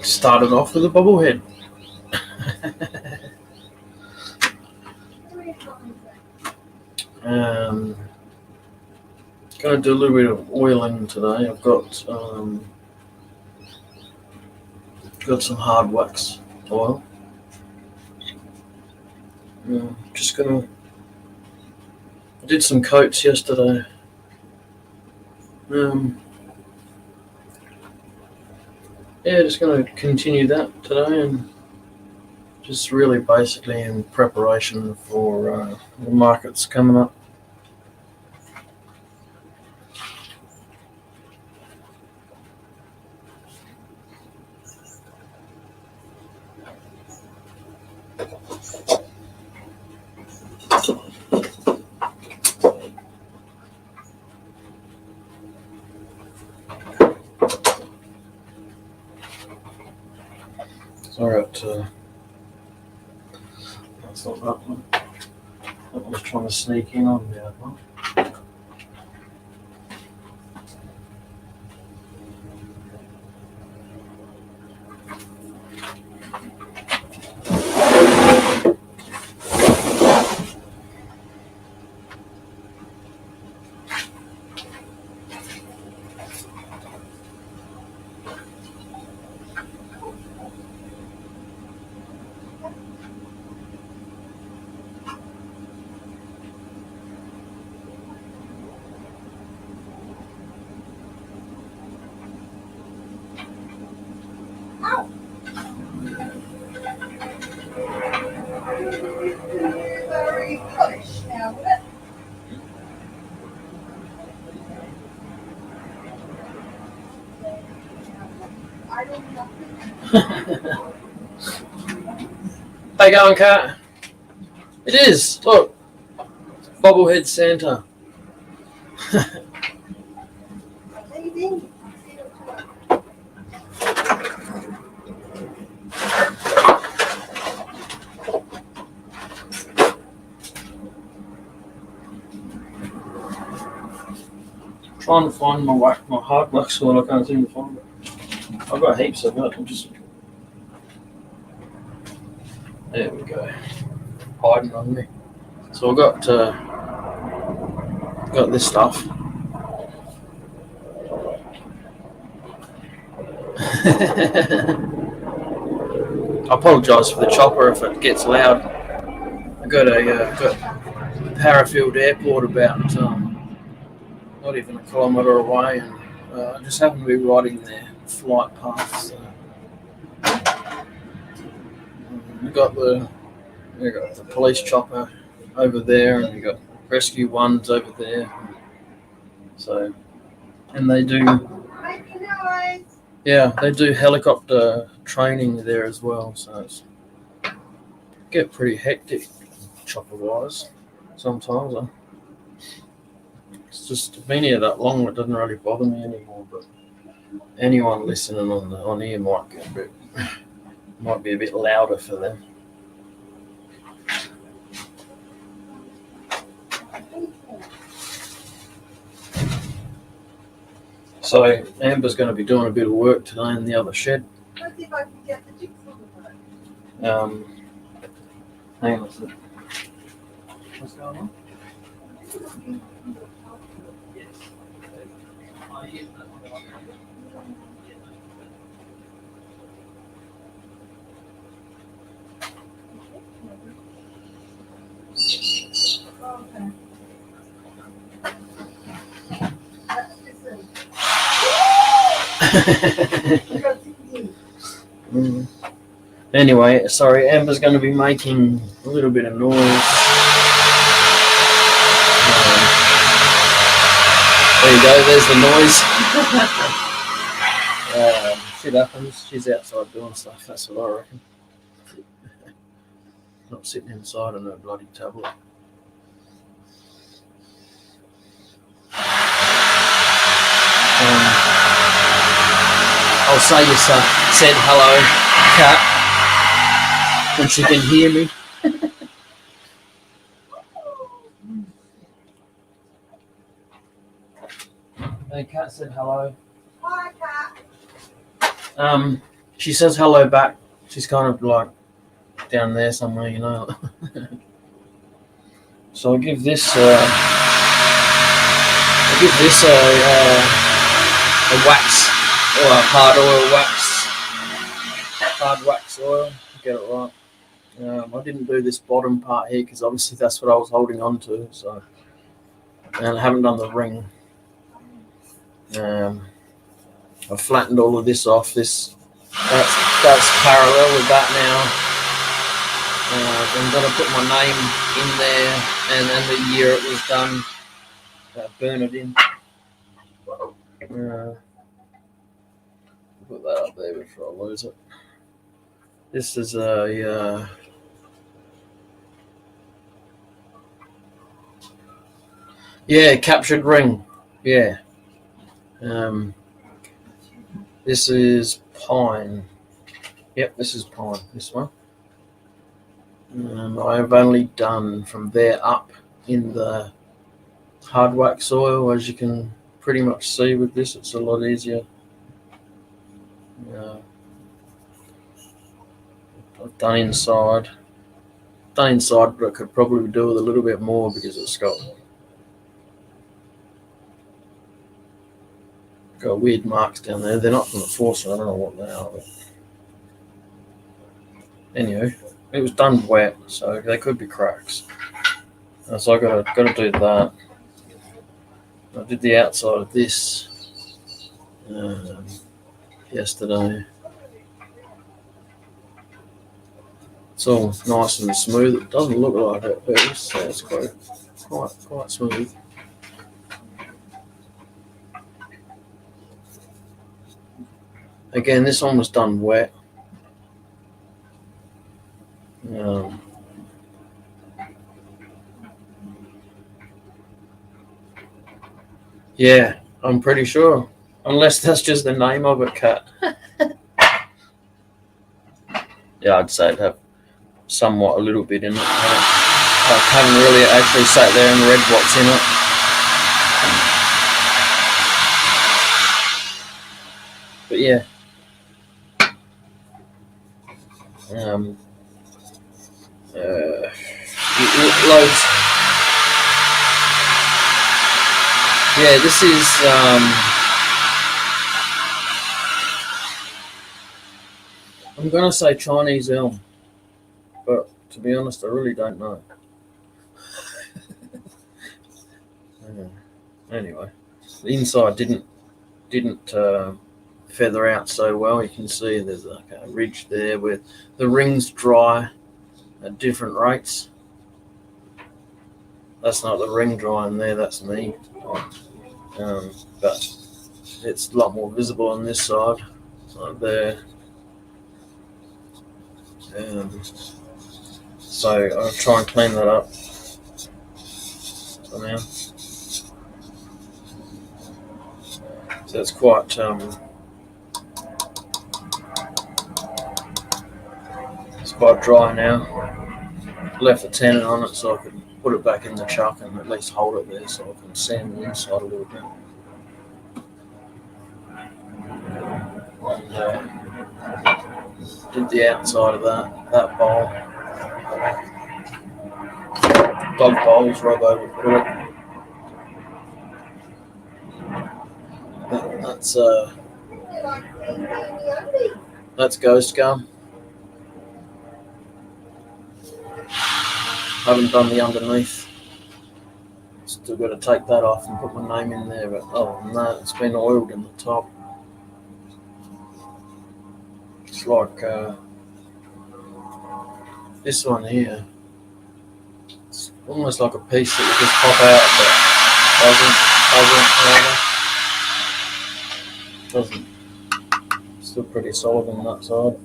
Started off with a bobblehead. Going to do a little bit of oiling today. I've got some Hardwax oil. Just gonna. I did some coats yesterday. Just going to continue that today, and just really basically in preparation for the markets coming up. Alright, that's not that one. That one's trying to sneak in on the other one. How you going, Kat? It is. Look, bobblehead Santa. Trying to find my Hardwax oil. I can't seem to find it. I've got heaps of it. There we go. Hiding on me. So I've got this stuff. I apologise for the chopper if it gets loud. I got Parafield Airport about not even a kilometre away, and I just happen to be riding their flight path. So. We got the police chopper over there, and we got rescue ones over there. So, and they do helicopter training there as well. So it's get pretty hectic chopper wise sometimes. It's just been here that long, it doesn't really bother me anymore. But anyone listening on here might be a bit louder for them. So Amber's going to be doing a bit of work today in the other shed. Let's see if I can get the jigsaw to work. Hang on a second. What's going on? Anyway, sorry, Amber's going to be making a little bit of noise. There you go, there's the noise. Shit happens, she's outside doing stuff, that's what I reckon. Not sitting inside on her bloody tablet. I'll say you said hello, Kat, and she can hear me. Hey, Kat said hello. Hi, Kat. She says hello back. She's kind of like down there somewhere, you know. So I'll give this a wax or a hard oil wax, Hardwax oil. Get it right. I didn't do this bottom part here because obviously that's what I was holding on to. So, and I haven't done the ring. I've flattened all of this off. That's parallel with that now. I'm going to put my name in there and the year it was done. Burn it in. Put that up there before I lose it. This is a captured ring. Yeah. This is pine. Yep, this is pine. This one. I've only done from there up in the Hardwax oil, as you can pretty much see with this. It's a lot easier. I've done inside, but I could probably do with a little bit more because it's got weird marks down there. They're not from the faucet. I don't know what they are. But anyway, it was done wet, so there could be cracks. So I got to do that. I did the outside of this yesterday. It's all nice and smooth. It doesn't look like it, but it's quite smooth. Again, this one was done wet. Yeah, I'm pretty sure. Unless that's just the name of it, Cat. Yeah, I'd say it'd have somewhat a little bit in it. I haven't really actually sat there and read what's in it. But yeah. Loads. Yeah, this is I'm gonna say Chinese elm, but to be honest, I really don't know. Anyway, the inside didn't feather out so well. You can see there's like a ridge there where the rings dry at different rates. That's not the ring drying there, that's me. But it's a lot more visible on this side, like there. So I'll try and clean that up somehow. So it's quite dry now. Left the tenon on it so I could put it back in the chuck and at least hold it there so I can sand the inside a little bit. And, did the outside of that bowl. Dog bowls, rub over it. That's ghost gum. I haven't done the underneath. Still got to take that off and put my name in there, but other than that, it's been oiled in the top. It's like this one here. It's almost like a piece that would just pop out, but doesn't. Still pretty solid on that side.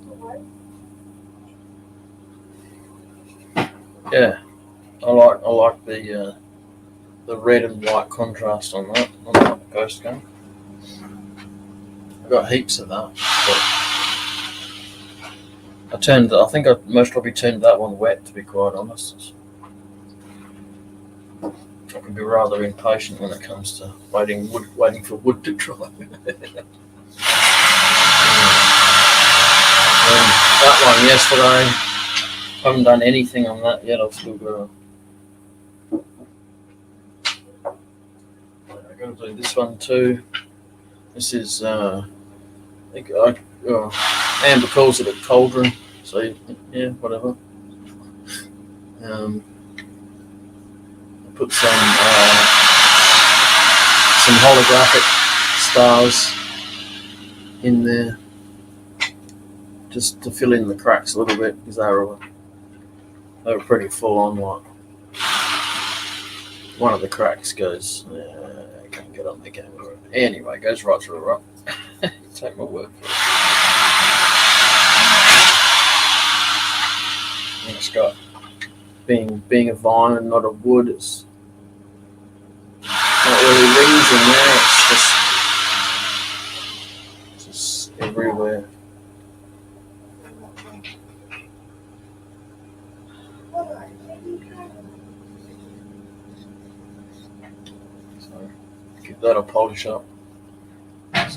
Yeah, I like the red and white contrast on that ghost gun. I've got heaps of that. I think I most probably turned that one wet, to be quite honest. I can be rather impatient when it comes to waiting for wood to dry. that one yesterday. I haven't done anything on that yet. I've still got I'm going to do this one too. This is Amber calls it a cauldron, so yeah, whatever. I put some holographic stars in there just to fill in the cracks a little bit, because they were pretty full on. Like one of the cracks goes, I can't get on the camera. Anyway, it goes right through the rock. Take my word for it. And it's got being a vine and not a wood. It's not really rings in there. It's just everywhere. So give that a polish up.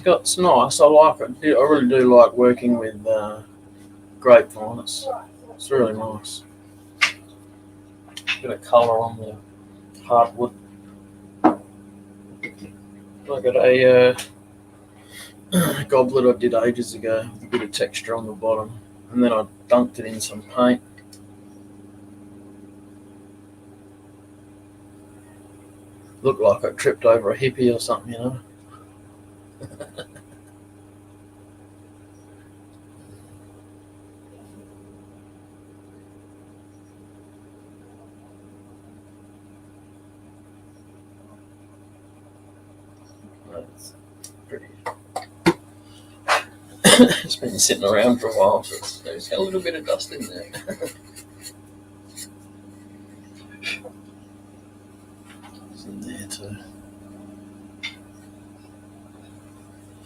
It's nice. I like it. I really do like working with grapevine. It's really nice. Bit of colour on the hardwood. I got a goblet I did ages ago with a bit of texture on the bottom, and then I dunked it in some paint. Looked like I tripped over a hippie or something, you know. It's pretty. It's been sitting around for a while, so there's got a little bit of dust in there. It's in there too.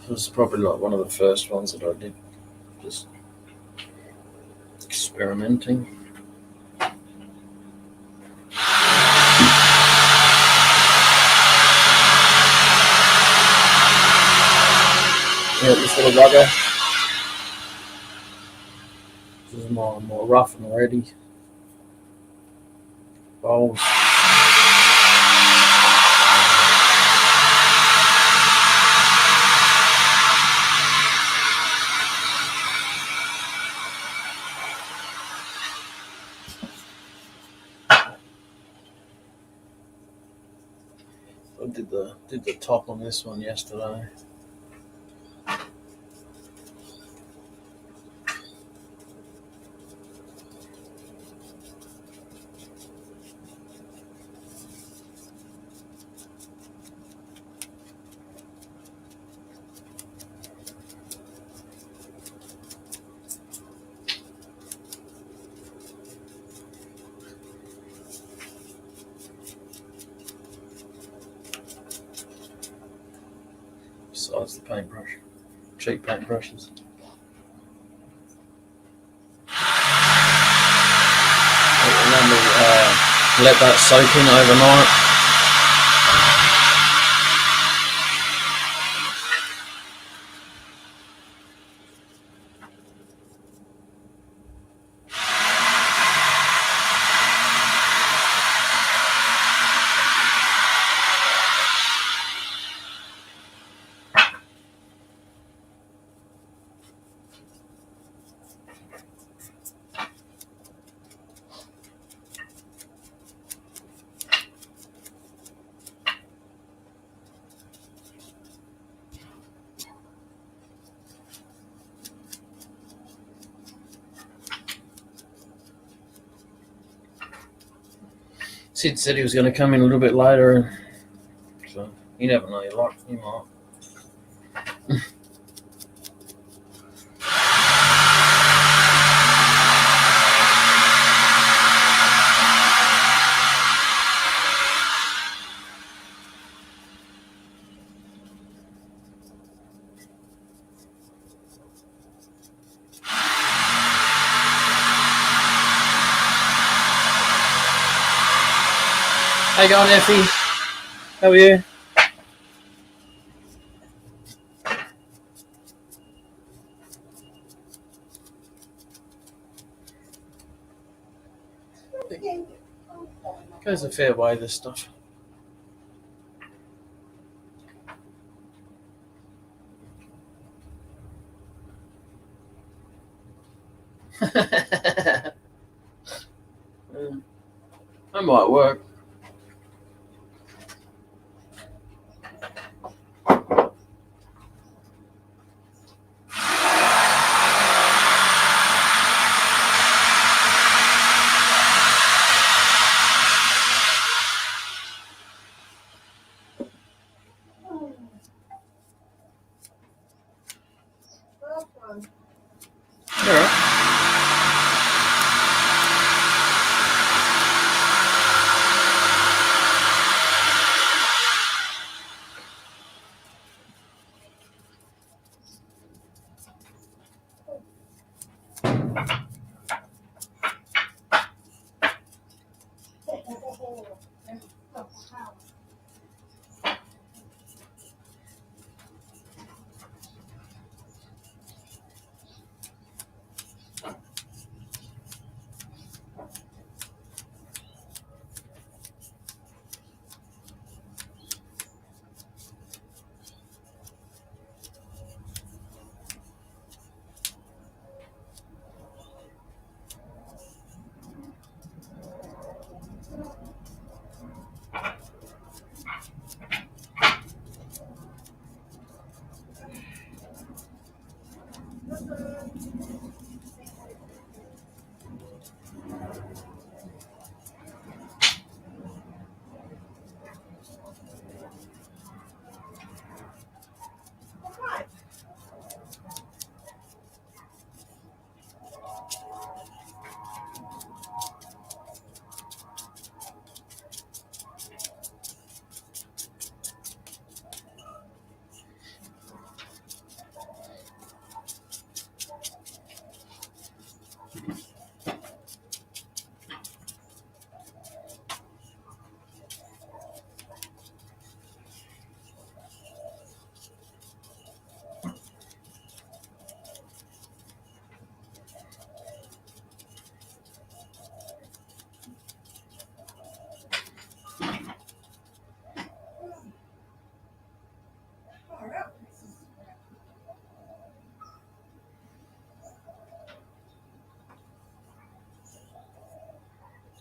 It was probably like one of the first ones that I did, just experimenting. Yeah, this little rubber. This is more rough and ready bowls. I did the top on this one yesterday. Besides the paintbrush, cheap paintbrushes. Remember, let that soak in overnight. Sid said he was going to come in a little bit later, so you never know. You might. How you going, Effie? How are you? fair way, this stuff. That might work.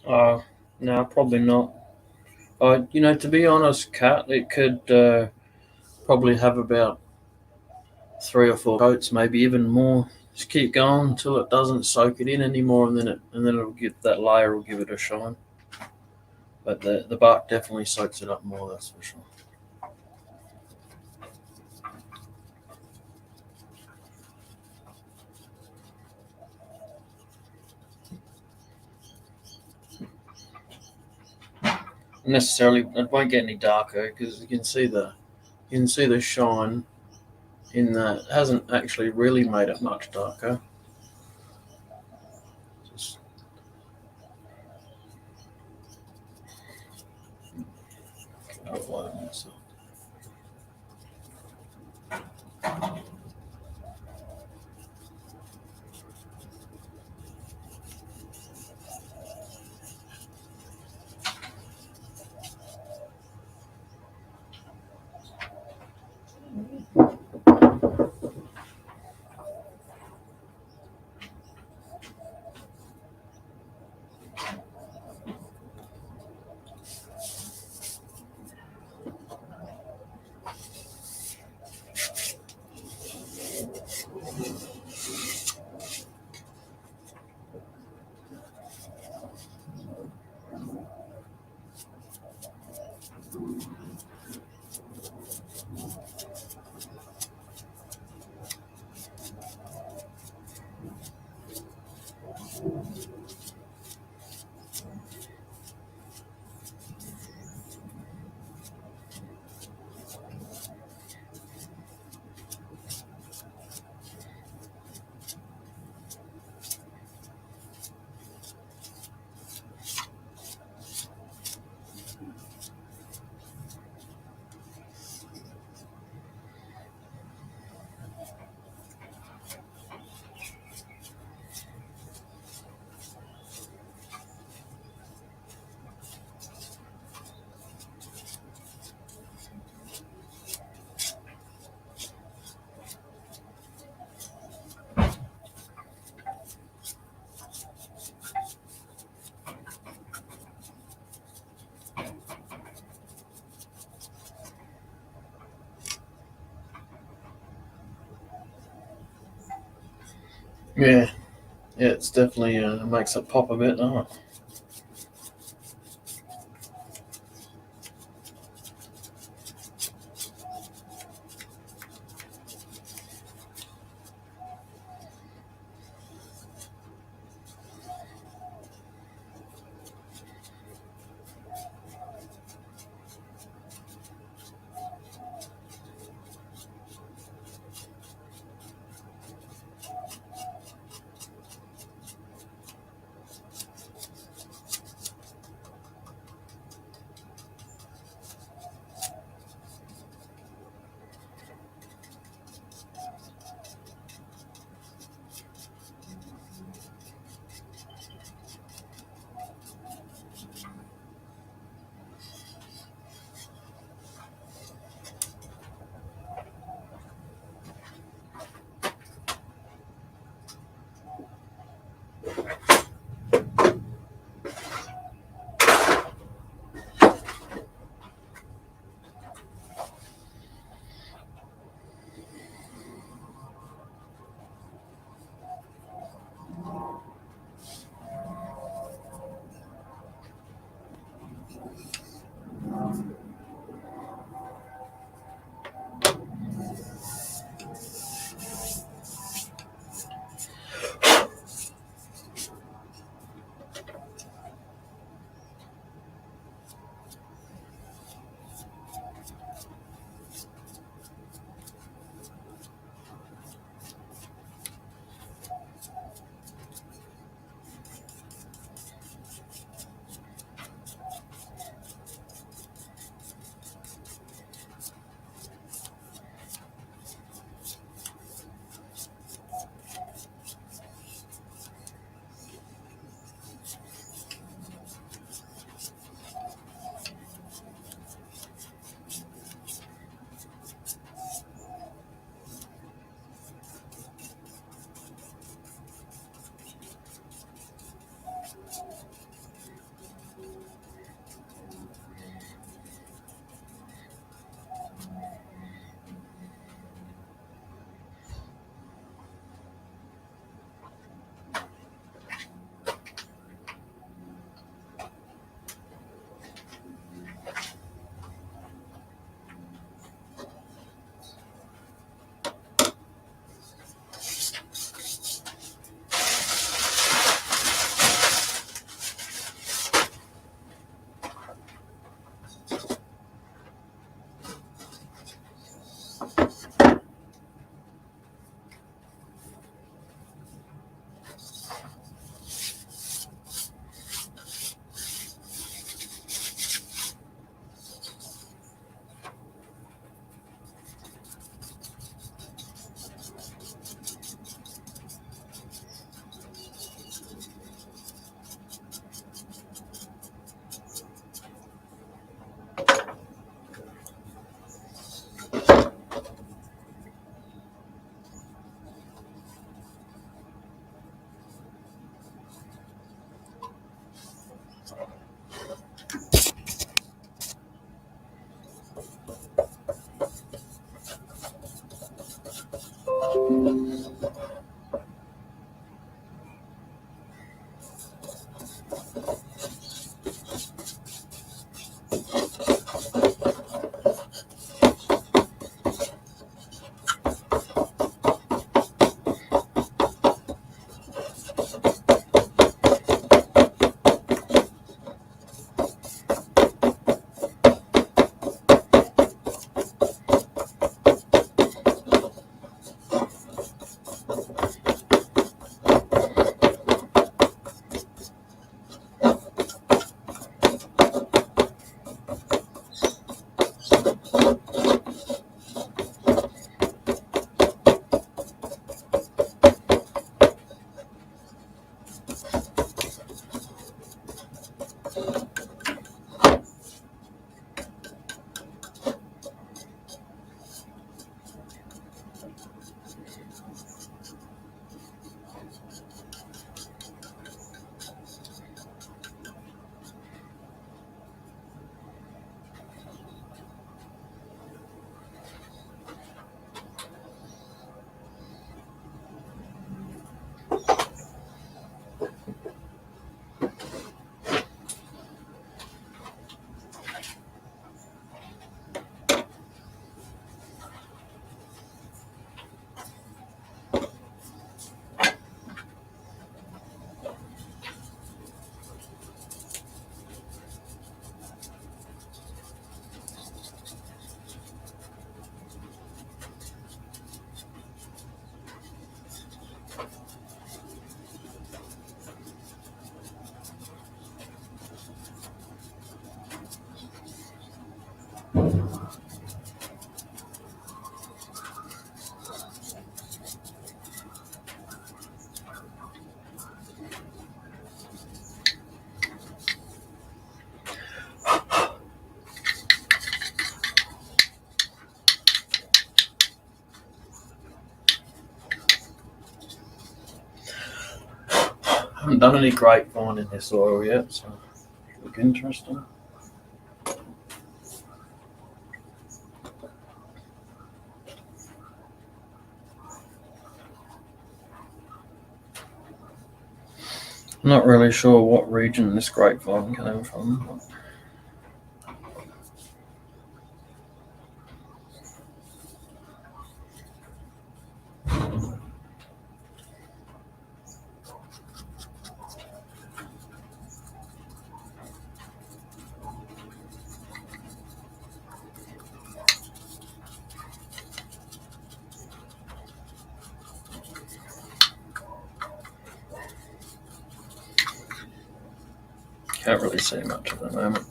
All right. No, probably not. To be honest, Cat, it could probably have about 3 or 4 coats, maybe even more. Just keep going until it doesn't soak it in anymore, and then it'll get that layer will give it a shine. But the bark definitely soaks it up more. That's for sure. Necessarily, it won't get any darker because you can see the shine in that. It hasn't actually really made it much darker. Just outline myself. Yeah, yeah, it's definitely makes it pop a bit, doesn't it? haven't done any grapevine in this oil yet, so look interesting. I'm not really sure what region this grapevine came from. But can't really see much at the moment.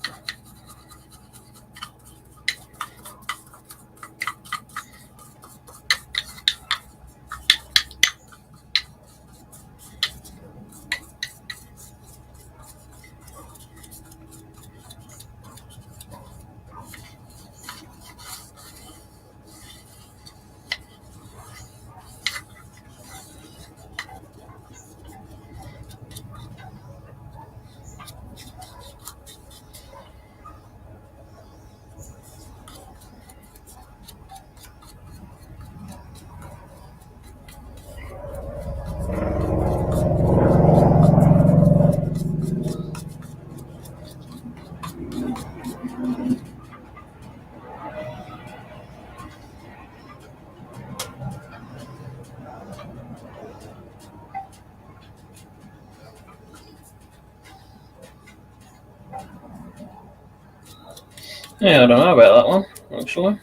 Yeah, I don't know about that one, actually.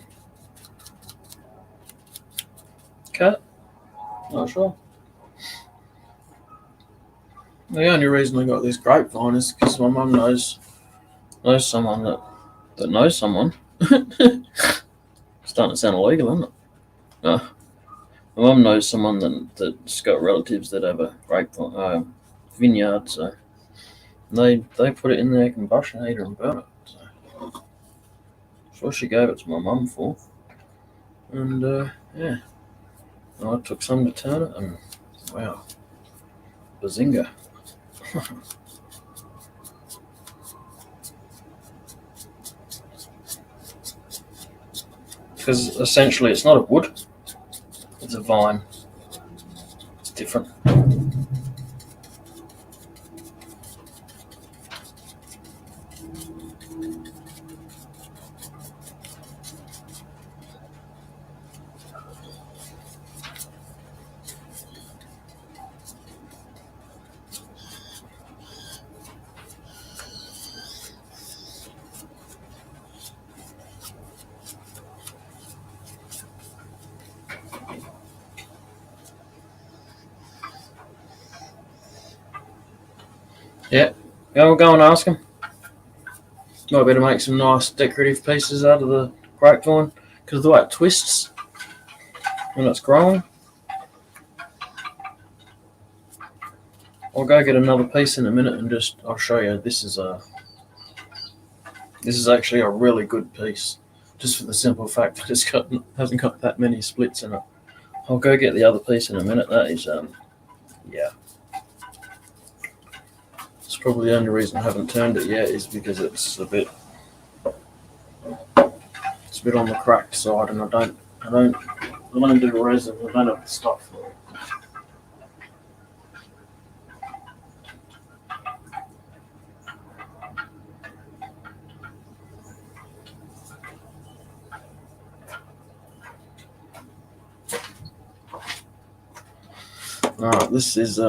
Cat? Not sure. The only reason I got this grapevine is because my mum knows someone that knows someone. Starting to sound illegal, isn't it? No. My mum knows someone that's got relatives that have a grapevine vineyard, so they put it in their combustion heater and burn it. So that's what she gave it to my mum for. And yeah, I took some to turn it, and wow, bazinga! Because essentially it's not a wood, it's a vine. It's different. Yeah, we'll go and ask him. Might be able to make some nice decorative pieces out of the grapevine because of the way it twists when it's growing. I'll go get another piece in a minute and I'll show you. This is actually a really good piece, just for the simple fact that it's hasn't got that many splits in it. I'll go get the other piece in a minute. That is yeah. It's probably the only reason I haven't turned it yet is because it's a bit on the cracked side, and I don't do resin. I don't have the stuff. Alright, this is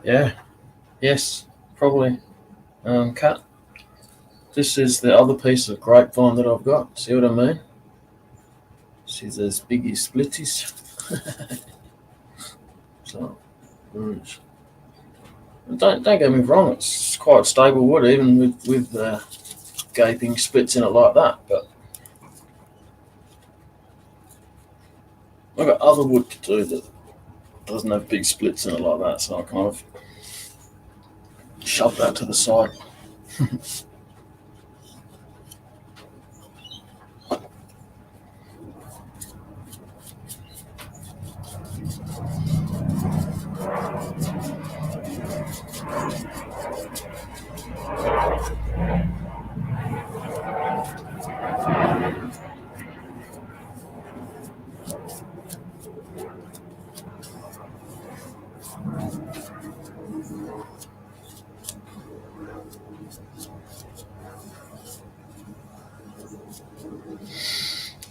yeah, yes, probably cat. This is the other piece of grapevine that I've got. See what I mean? See those biggie splitties. So, don't get me wrong. It's quite stable wood, even with gaping splits in it like that. But I've got other wood to do that doesn't have big splits in it like that, so I kind of shove that to the side.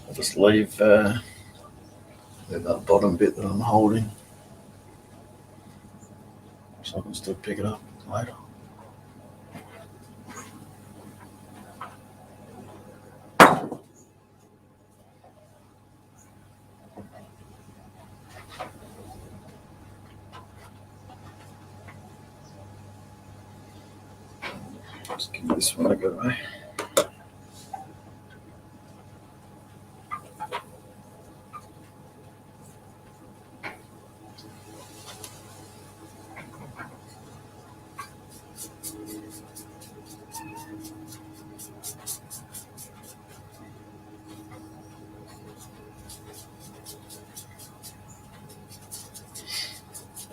I'll just leave that bottom bit that I'm holding, so I can still pick it up later. Just give this one a go.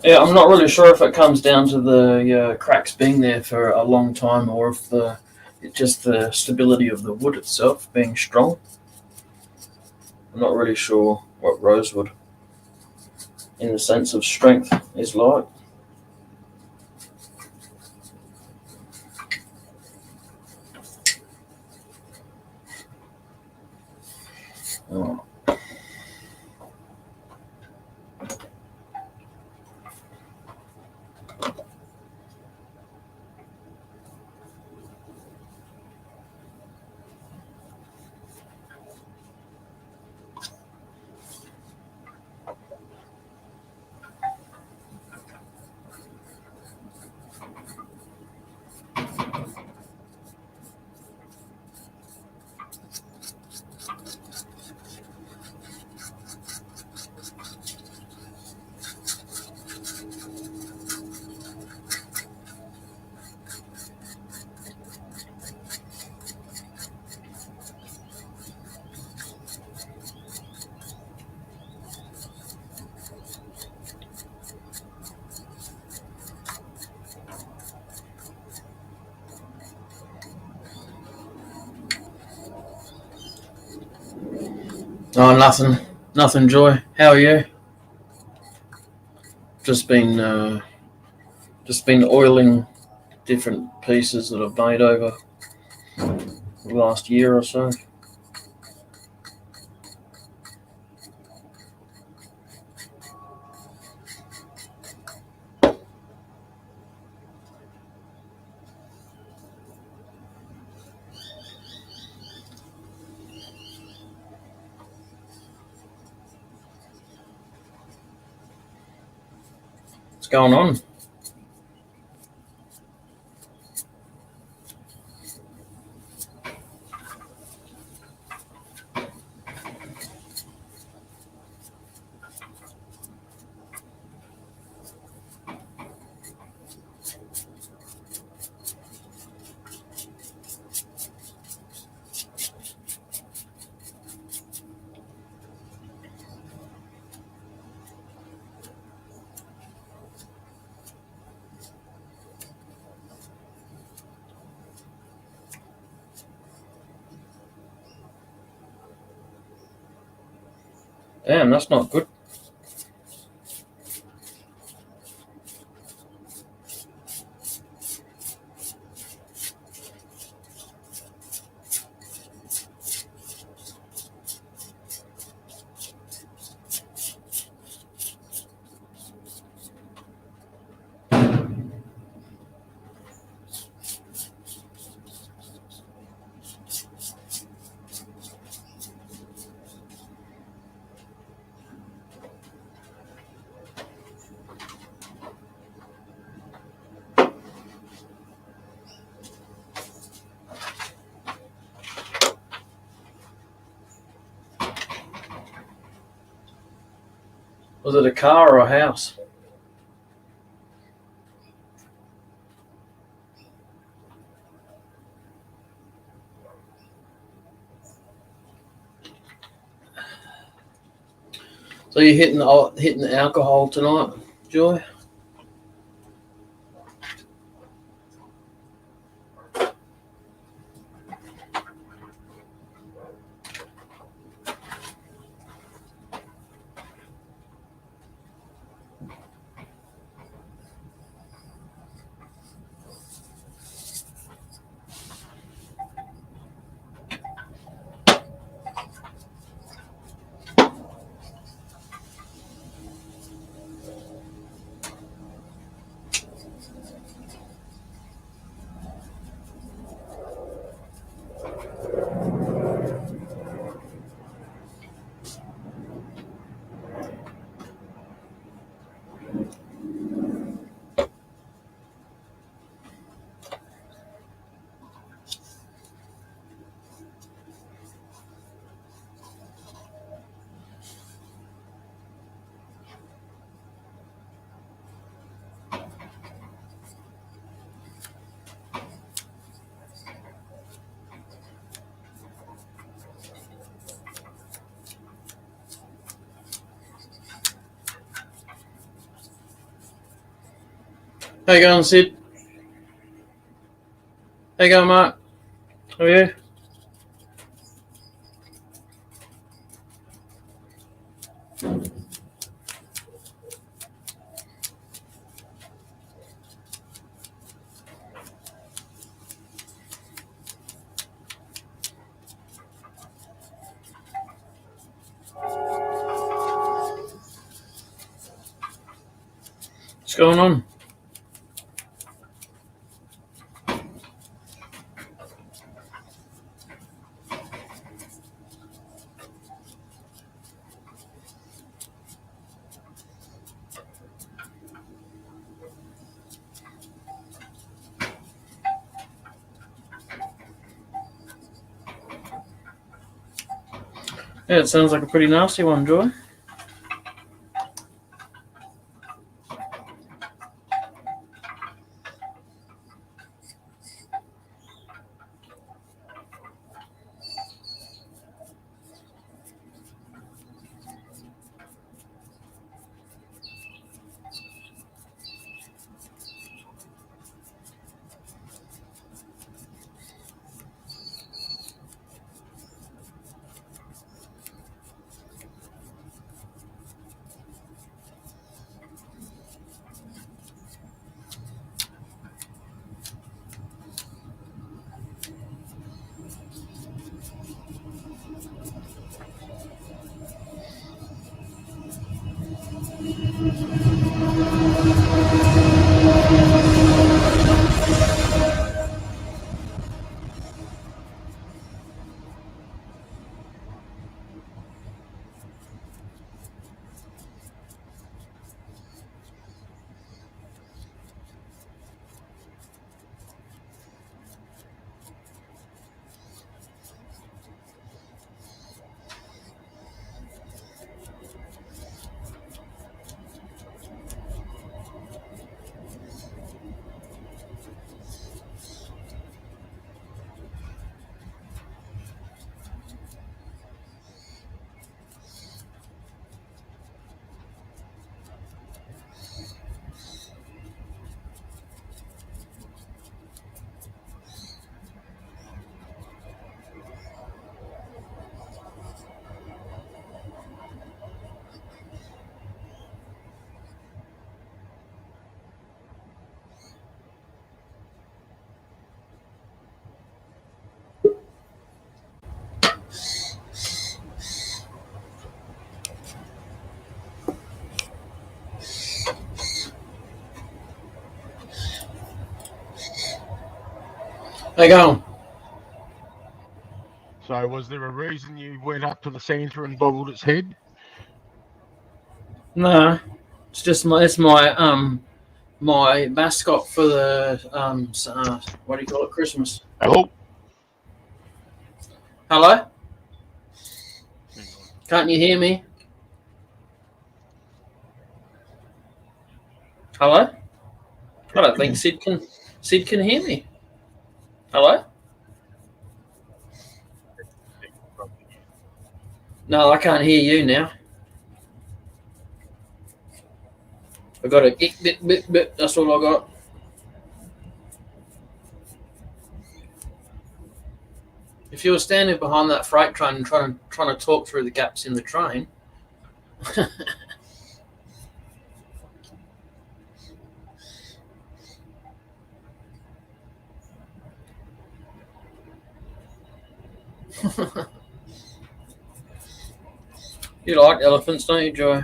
Yeah, I'm not really sure if it comes down to the cracks being there for a long time, or if just the stability of the wood itself being strong. I'm not really sure what rosewood, in the sense of strength, is like. Oh. Oh, nothing, Joy. How are you? Just been oiling different pieces that I've made over the last year or so. What's going on? Damn, that's not good. Was it a car or a house? So you're hitting the alcohol tonight, Joy? How you going, Sid? How you going, Mark? How are you? What's going on? Yeah, it sounds like a pretty nasty one, Joy. How you going? So, was there a reason you went up to the centre and bobbled its head? No, it's just my my mascot for the what do you call it? Christmas. Hello? Hello? Hang on. Can't you hear me? Hello? I don't think Sid can hear me. Hello? No, I can't hear you now. I got a bit. That's all I got. If you were standing behind that freight train and trying to talk through the gaps in the train, you like elephants, don't you, Joy?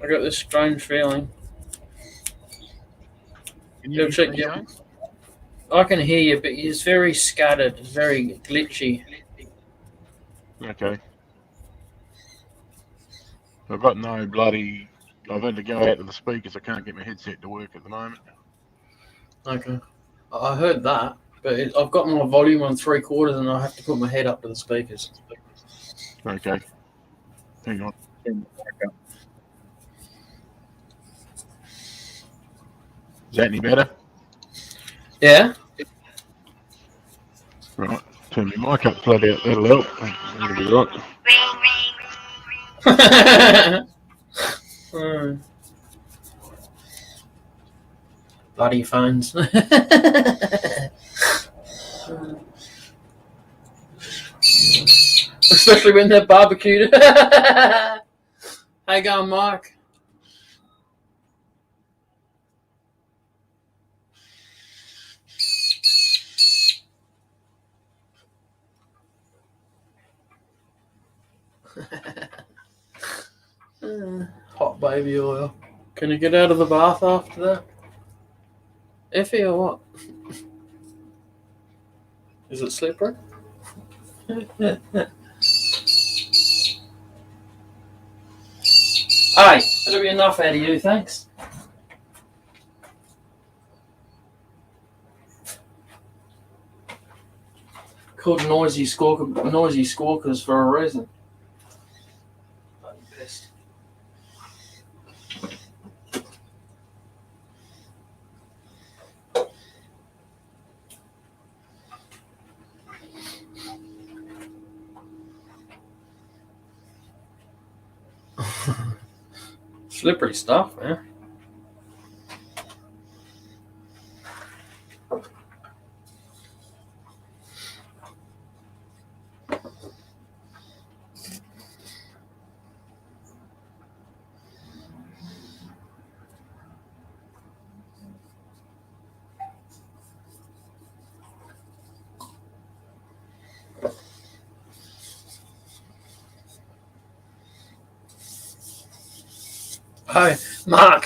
I got this strange feeling. Can you check hear me? I can hear you, but it's very scattered, it's very glitchy. Okay. I've got no bloody... I've had to go out to the speakers. I can't get my headset to work at the moment. Okay. I heard that, but I've got my volume on 3/4 and I have to put my head up to the speakers. Okay. Hang on. Is that any better? Yeah? Right. Turn my mic up flat out. That'll help. That'll be right. Bloody phones. Especially when they're barbecued. How you going, Mike? Hot baby oil. Can you get out of the bath after that? Effie or what? Is it slippery? Hey, that'll be enough out of you, thanks. Called noisy squawkers for a reason. Bloody pissed. Slippery stuff, man. Hi, Mark.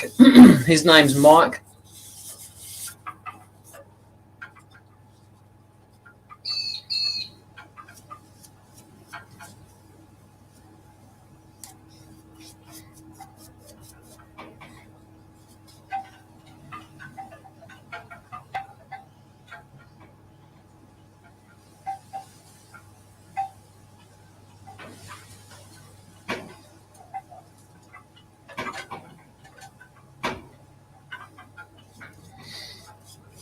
His name's Mike.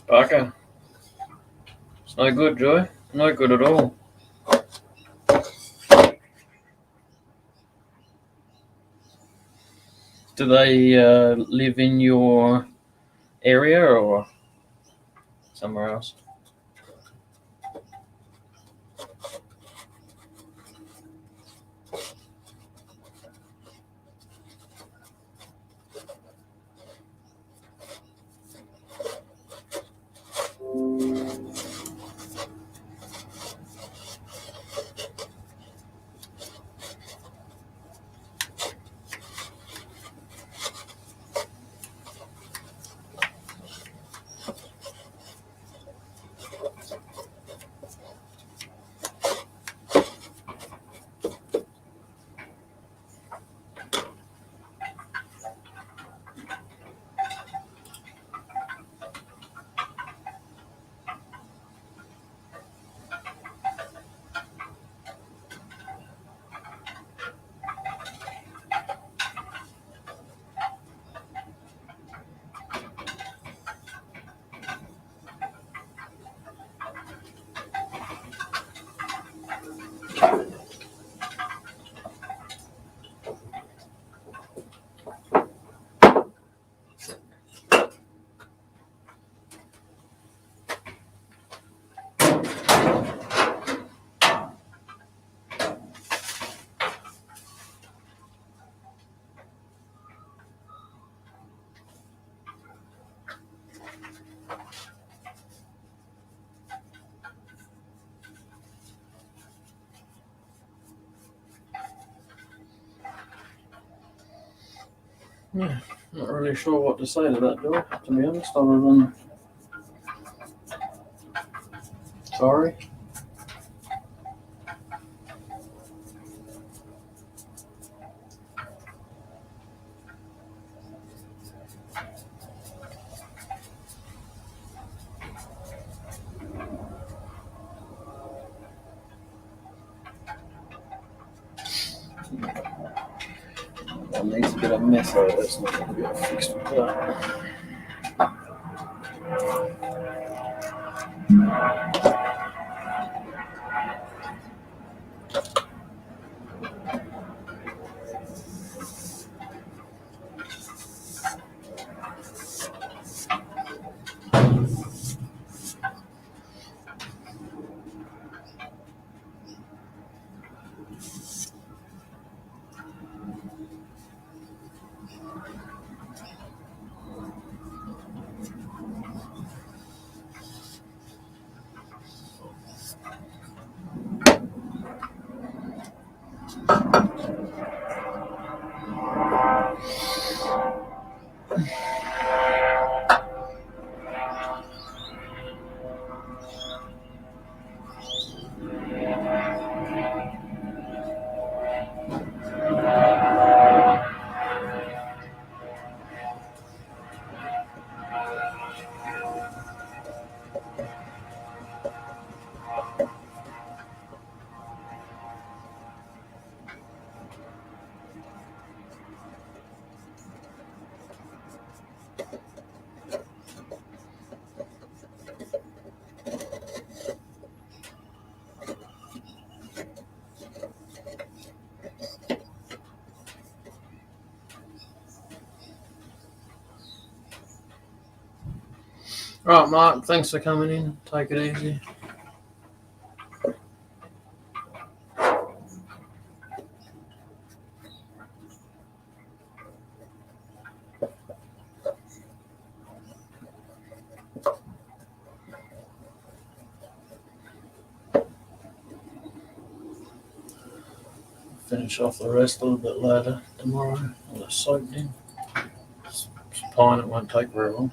Parker. It's no good, Joy. No good at all. Do they live in your area or somewhere else? Yeah, not really sure what to say to that, Joy, to be honest, other than sorry. That needs a bit of mess out of that's not going to be fixed with that. Right, Mark. Thanks for coming in. Take it easy. Finish off the rest a little bit later tomorrow. I'll just soaked in. It's fine. It won't take very long.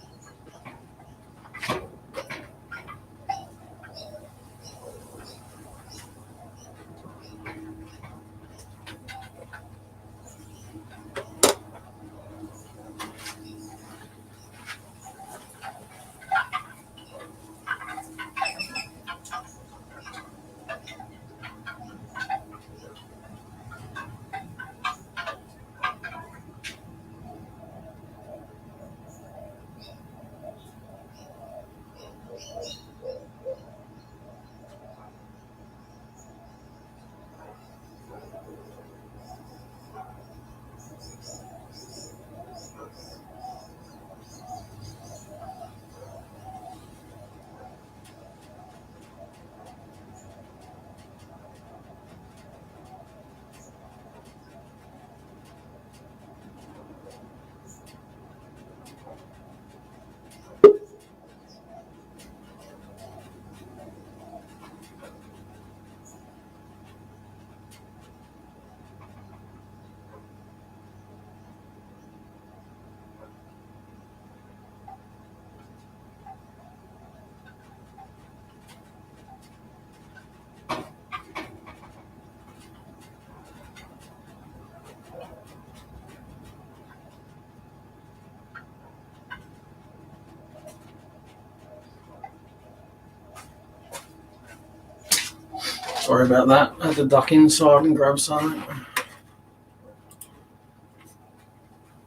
Sorry about that. I had to duck inside and grab something.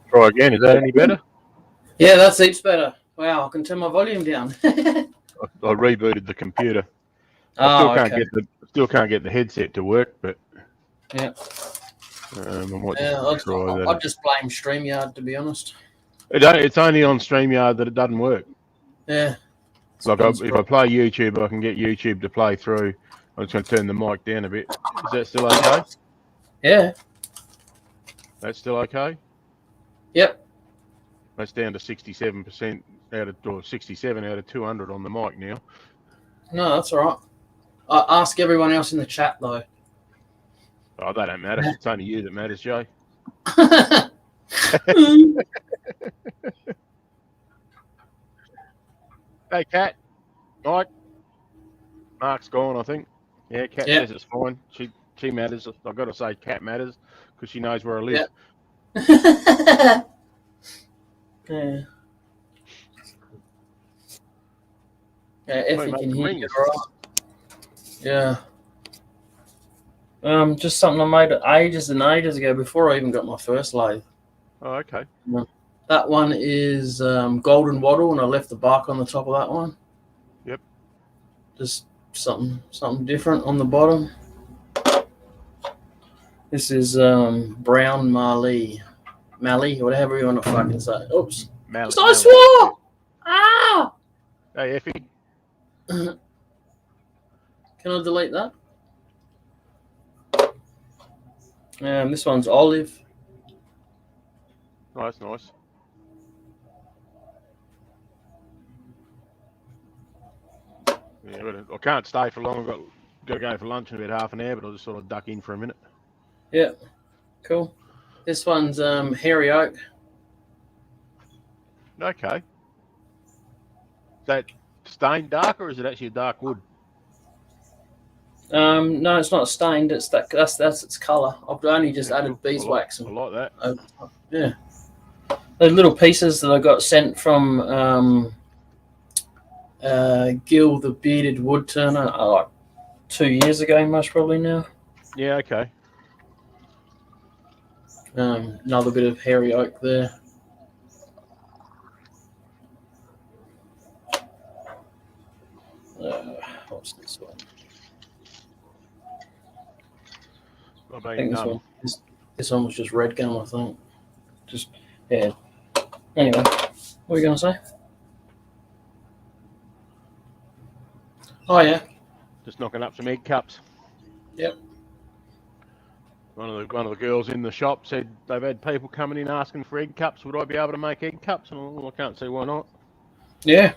Try again. Is that any better? Yeah, that's heaps better. Wow, I can turn my volume down. I rebooted the computer. I still can't get the headset to work, but yeah. I might Yeah, just try that. I'd just blame StreamYard, to be honest. It's only on StreamYard that it doesn't work. Yeah. Like if I play YouTube, I can get YouTube to play through. I'm just going to turn the mic down a bit. Is that still okay? Yeah. That's still okay? Yep. That's down to 67% or 67 out of 200 on the mic now. No, that's all right. Ask everyone else in the chat, though. Oh, that don't matter. It's only you that matters, Jay. Hey, Kat. Mike. Mark's gone, I think. Yeah, Kat says it's fine. She matters. I've got to say Kat matters because she knows where I live. Yep. Yeah. Yeah, Effie can hear you, right? Yeah. Just something I made ages and ages ago before I even got my first lathe. Oh, okay. That one is golden wattle, and I left the bark on the top of that one. Yep. Just something different on the bottom. This is brown Mali, whatever you want to fucking say. Oops. I swore! Ah! Hey, Effie. Can I delete that? This one's olive. Nice. Yeah, but I can't stay for long. I've got to go for lunch in about half an hour, but I'll just sort of duck in for a minute. Yeah, cool. This one's hairy oak. Okay. Is that stained dark or is it actually a dark wood? No, it's not stained. It's that's its colour. I've only just added beeswax. I like that. Yeah. The little pieces that I got sent from Gil the bearded wood turner like 2 years ago, most probably now. Yeah, okay. Another bit of hairy oak there. What's this one? I think this one was just red gum, I think. Just, yeah. Anyway, what were you going to say? Oh yeah. Just knocking up some egg cups. Yep. One of the girls in the shop said they've had people coming in asking for egg cups. Would I be able to make egg cups? And well, I can't see why not. Yeah.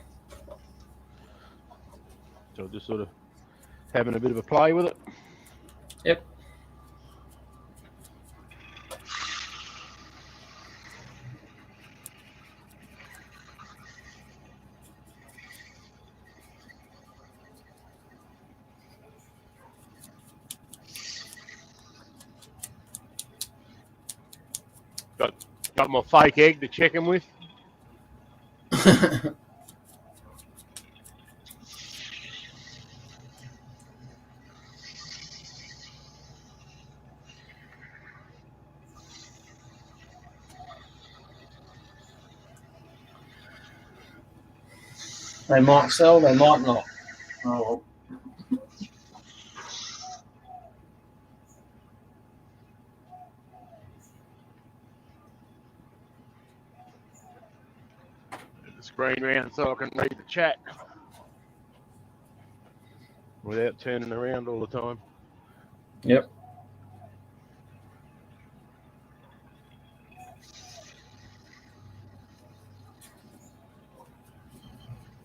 So just sort of having a bit of a play with it. Yep. Got my fake egg to check him with. They might sell, they might not. Oh well. The screen round so I can read the chat without turning around all the time. Yep.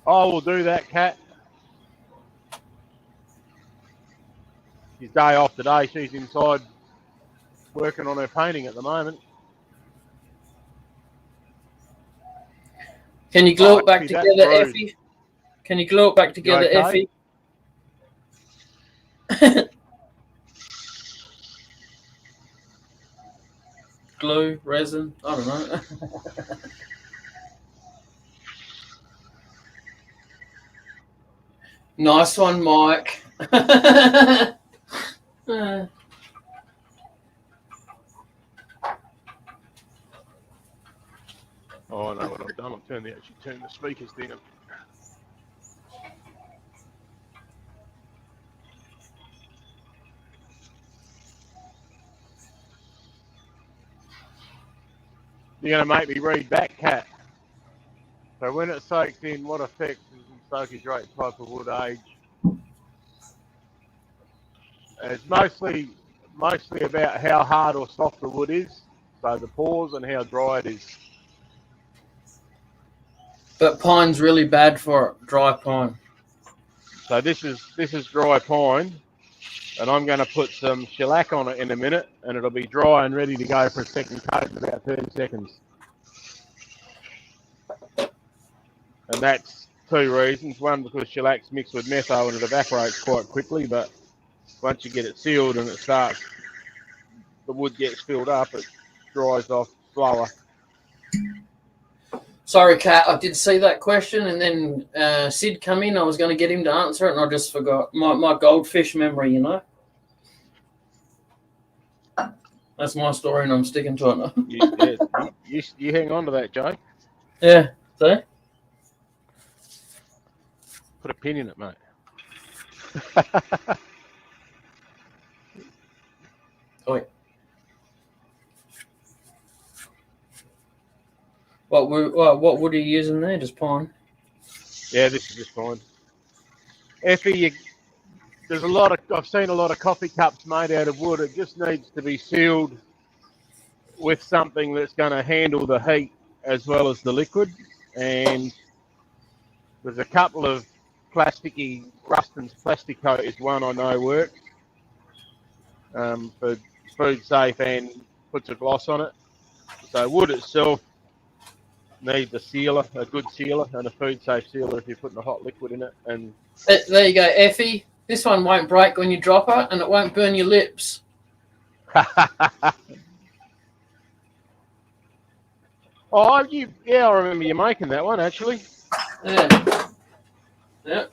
Oh, we'll do that, Kat. She's day off today. She's inside working on her painting at the moment. Can you glue it back Effie, together, Effie? Can you glue it back together, okay? Effie? Glue, resin, I don't know. Nice one, Mike. Oh, I know what I've done. I've actually turned the speakers down. You're going to make me read back, Kat. So when it soaks in, what affects the soakage rate, type of wood, age? It's mostly about how hard or soft the wood is, so the pores, and how dry it is. But pine's really bad for it, dry pine. So this is dry pine, and I'm going to put some shellac on it in a minute, and it'll be dry and ready to go for a second coat in about 30 seconds. And that's two reasons. One, because shellac's mixed with metho and it evaporates quite quickly, but once you get it sealed and the wood gets filled up, it dries off slower. Sorry, Kat, I did see that question, and then Sid come in. I was going to get him to answer it, and I just forgot. My goldfish memory, you know. That's my story, and I'm sticking to it. You hang on to that, Joe. Yeah, see? Put a pin in it, mate. Oi. What wood are you using there? Just pine? Yeah, this is just fine. Effie, I've seen a lot of coffee cups made out of wood. It just needs to be sealed with something that's going to handle the heat as well as the liquid. And there's a couple of plasticky, Ruston's Plastic Coat is one I know works for food safe and puts a gloss on it. So wood itself needs a sealer, a good sealer, and a food safe sealer if you're putting a hot liquid in it. And there you go, Effie. This one won't break when you drop it, and it won't burn your lips. Oh, I remember you making that one actually. Yeah. Yeah.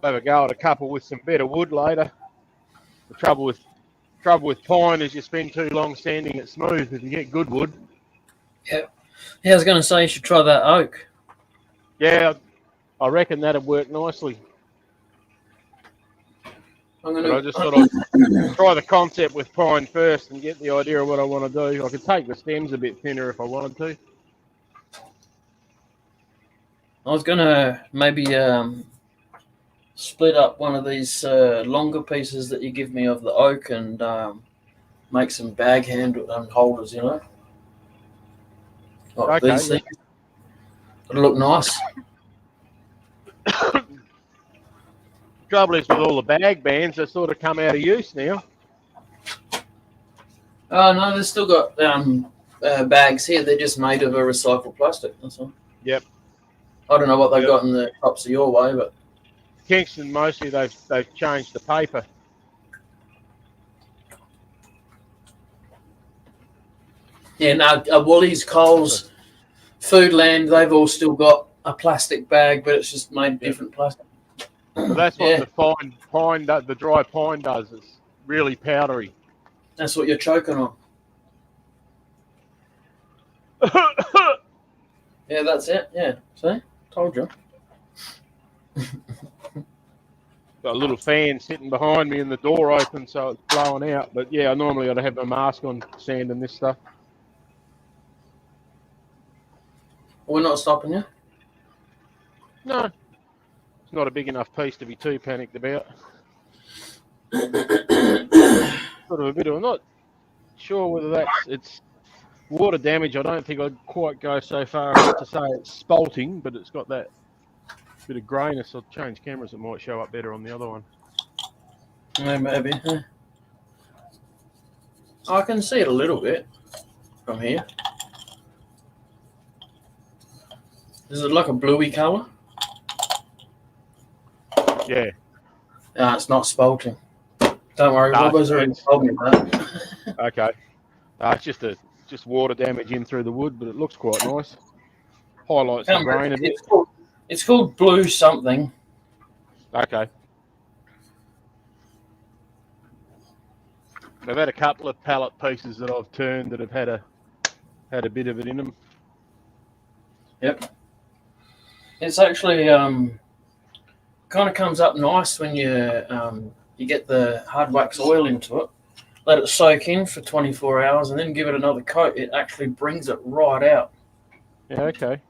have a go at a couple with some better wood later. The trouble with pine is you spend too long sanding it smooth. If you get good wood, Yeah, I was going to say you should try that oak. yeah, I reckon that'd work nicely. I'm But I just thought I'd try the concept with pine first and get the idea of what I want to do. I could take the stems a bit thinner if I wanted to. I was going to maybe split up one of these longer pieces that you give me of the oak and make some bag handle and holders, you know, like Okay, these yeah. things. It'll look nice. Trouble is with all the bag bands, they sort of come out of use now. Oh no, they've still got bags here. They're just made of a recycled plastic. That's all. Yep. I don't know what they've Yep. got in the tops of your way, but Kingston mostly they've changed the paper. yeah, no, Woolies, Coles, Foodland, they've all still got a plastic bag, but it's just made different plastic. So that's what Yeah. the pine, the dry pine does. It's really powdery. That's what you're choking on. Yeah, that's it. Yeah, see, told you. Got a little fan sitting behind me and the door open, so it's blowing out. But yeah, normally I'd have my mask on sanding this stuff. We're not stopping you. No, it's not a big enough piece to be too panicked about. Sort of a bit of, I'm not sure whether it's water damage. I don't think I'd quite go so far as to say it's spalting, but it's got that bit of greyness. I'll change cameras, it might show up better on the other one. Yeah, maybe. Yeah. I can see it a little bit from here. Is it like a bluey colour? Yeah. No, it's not spalting. Don't worry, No, Robbo's already told me that. Okay. It's just water damage in through the wood, but it looks quite nice. Highlights the grain a bit. It's called blue something. Okay. I've had a couple of pallet pieces that I've turned that have had a bit of it in them. Yep. It's actually kind of comes up nice when you get the Hardwax oil into it. Let it soak in for 24 hours and then give it another coat. It actually brings it right out. Yeah, okay.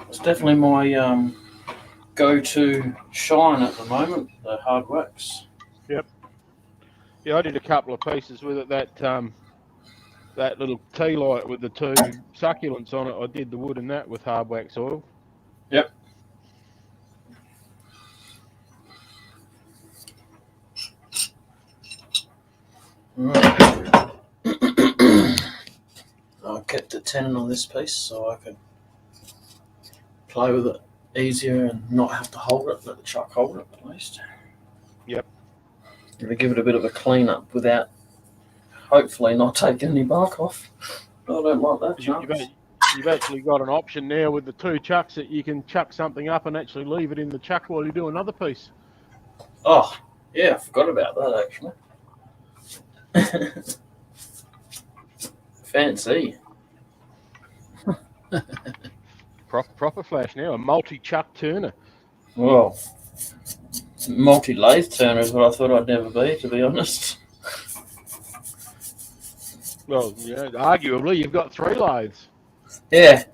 It's definitely my go-to shine at the moment, the Hardwax. Yep. Yeah, I did a couple of pieces with it. That little tea light with the two succulents on it, I did the wood in that with Hardwax oil. Yep. Right. I kept it tenon on this piece so I could play with it easier and not have to hold it, let the truck hold it at least. Yep. Gonna give it a bit of a clean up without hopefully not taking any bark off. I don't like that chance. You've actually got an option now with the two chucks that you can chuck something up and actually leave it in the chuck while you do another piece. Oh, yeah, I forgot about that actually. Fancy. Proper flash now, a multi-chuck turner. Well, multi-lathe turner is what I thought I'd never be, to be honest. Well, yeah, arguably you've got three lathes. Yeah.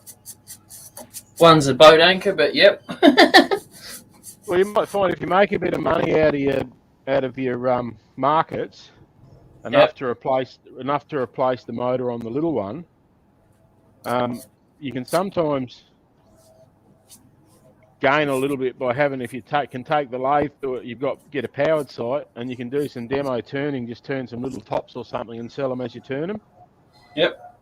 One's a boat anchor, but yep. Well, you might find if you make a bit of money out of your markets, enough to replace the motor on the little one, you can sometimes gain a little bit by having, if you can take the lathe to it, get a powered site and you can do some demo turning, just turn some little tops or something and sell them as you turn them. Yep.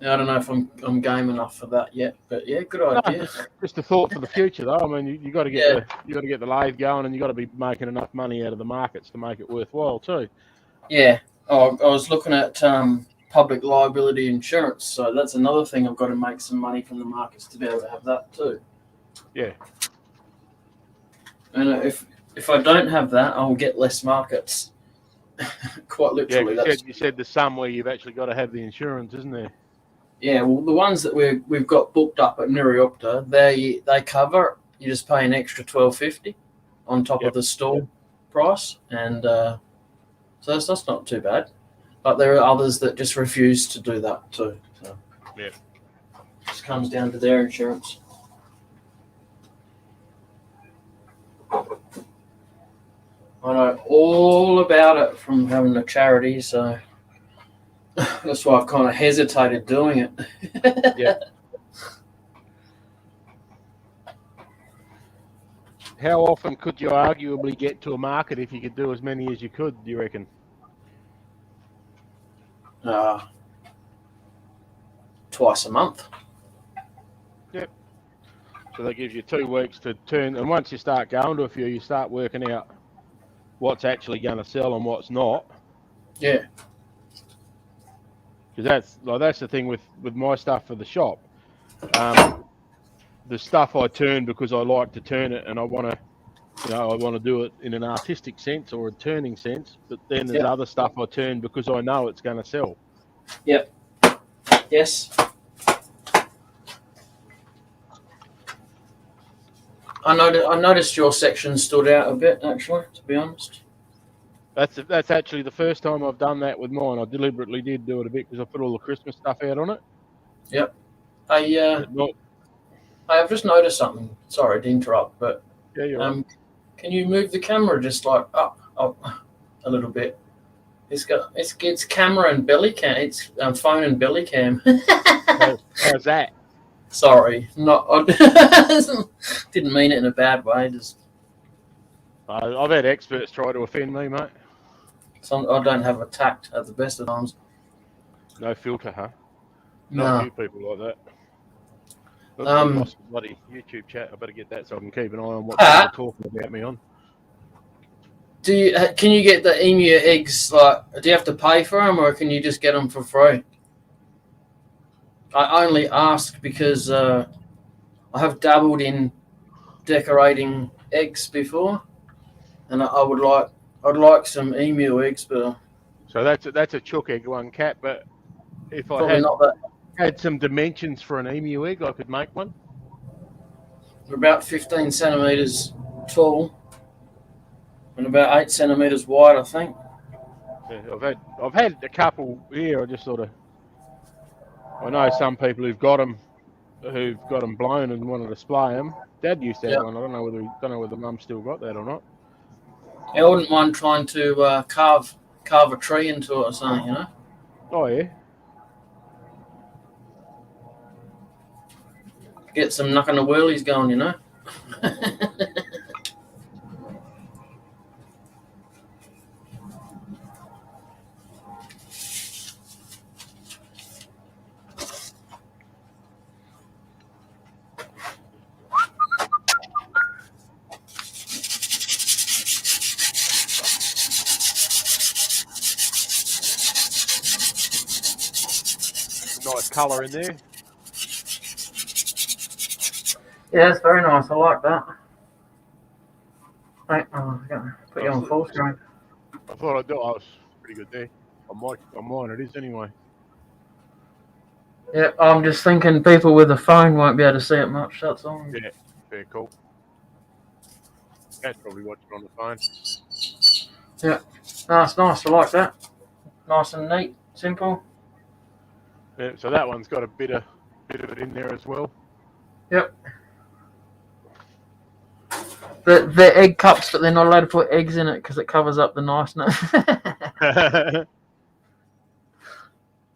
I don't know if I'm game enough for that yet, but yeah, good idea. No, just a thought for the future, though. I mean, you got to get the lathe going, and you got to be making enough money out of the markets to make it worthwhile too. Yeah. Oh, I was looking at public liability insurance. So that's another thing I've got to make some money from the markets to be able to have that too. Yeah. And if I don't have that, I'll get less markets. Quite literally. Yeah, you said there's some where you've actually got to have the insurance, isn't there? Yeah, well, the ones that we've got booked up at Nuriopta, they cover. You just pay an extra $12.50 on top of the store price, and so that's not too bad. But there are others that just refuse to do that too. So yeah, just comes down to their insurance. I know all about it from having a charity, so that's why I've kind of hesitated doing it. Yeah. How often could you arguably get to a market if you could do as many as you could, do you reckon? Twice a month. Yep. So that gives you 2 weeks to turn, and once you start going to a few, you start working out what's actually going to sell and what's not. Yeah. Because that's the thing with my stuff for the shop. The stuff I turn because I like to turn it, and I want to do it in an artistic sense or a turning sense. But then there's other stuff I turn because I know it's going to sell. Yep. Yes. I noticed your section stood out a bit, actually, to be honest. That's actually the first time I've done that with mine. I deliberately did do it a bit because I put all the Christmas stuff out on it. Yep. I've just noticed something. Sorry to interrupt, but yeah, you're right. Can you move the camera just like up a little bit? It's camera and belly cam. It's phone and belly cam. How's that? Sorry, didn't mean it in a bad way. Just I've had experts try to offend me, mate. I don't have a tact at the best of times. No filter, huh? No. Not a few people like that. Lost bloody YouTube chat. I better get that so I can keep an eye on what people are talking about me on. Can you get the emu eggs? Like, do you have to pay for them, or can you just get them for free? I only asked because I have dabbled in decorating eggs before, and I'd like some emu eggs, but so that's a chook egg one, Cat. But if I had some dimensions for an emu egg, I could make one. They're about 15 centimeters tall and about 8 centimeters wide, I think. Yeah, I've had a couple here. I know some people who've got them blown and want to display them. Dad used to have one. I don't know whether Mum still got that or not. I wouldn't mind trying to carve a tree into it or something, you know. Oh yeah. Get some knocking the wheelies going, you know. Nice colour in there. Yeah, it's very nice. I like that. Right, I'm gonna put you on full screen. I thought I'd do it. I was pretty good there. On mine it is anyway. Yeah, I'm just thinking people with a phone won't be able to see it much, that's all. Yeah, very cool. Cat's probably watching on the phone. Yeah, that's nice. I like that. Nice and neat, simple. Yeah, so that one's got a bit of it in there as well. Yep. The egg cups, but they're not allowed to put eggs in it because it covers up the niceness.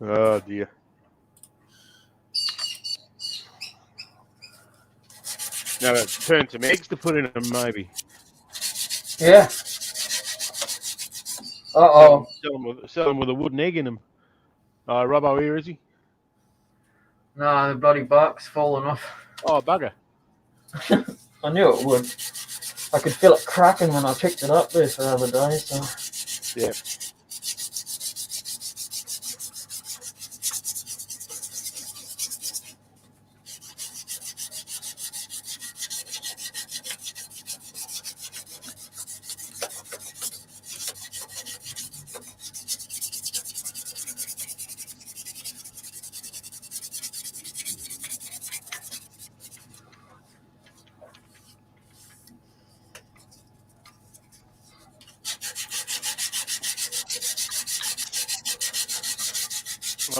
Oh dear. Now turn some eggs to put in them, maybe. Yeah. Uh-oh. Sell them with a wooden egg in them. Robbo here, is he? No, the bloody bark's fallen off. Oh, bugger. I knew it would. I could feel it cracking when I picked it up there the other day. So. Yeah.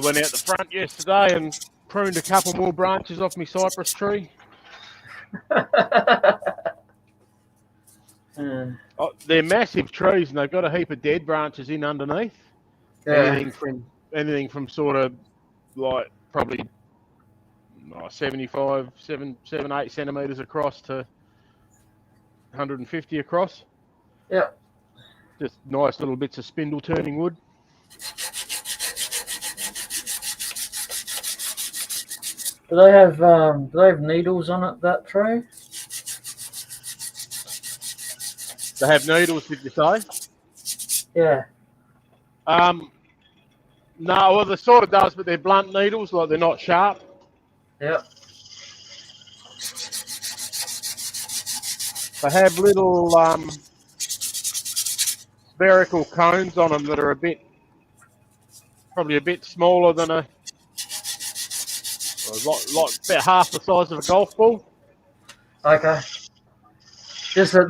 I went out the front yesterday and pruned a couple more branches off my cypress tree. Oh, they're massive trees, and they've got a heap of dead branches in underneath. Yeah. Anything from sort of like probably 75, 8 centimeters across to 150 across. Yeah. Just nice little bits of spindle turning wood. Do they have needles on it, that tree? They have needles, did you say? Yeah. No, well, they sort of does, but they're blunt needles, like they're not sharp. Yeah. They have little spherical cones on them that are probably a bit smaller than about half the size of a golf ball. Okay. Just that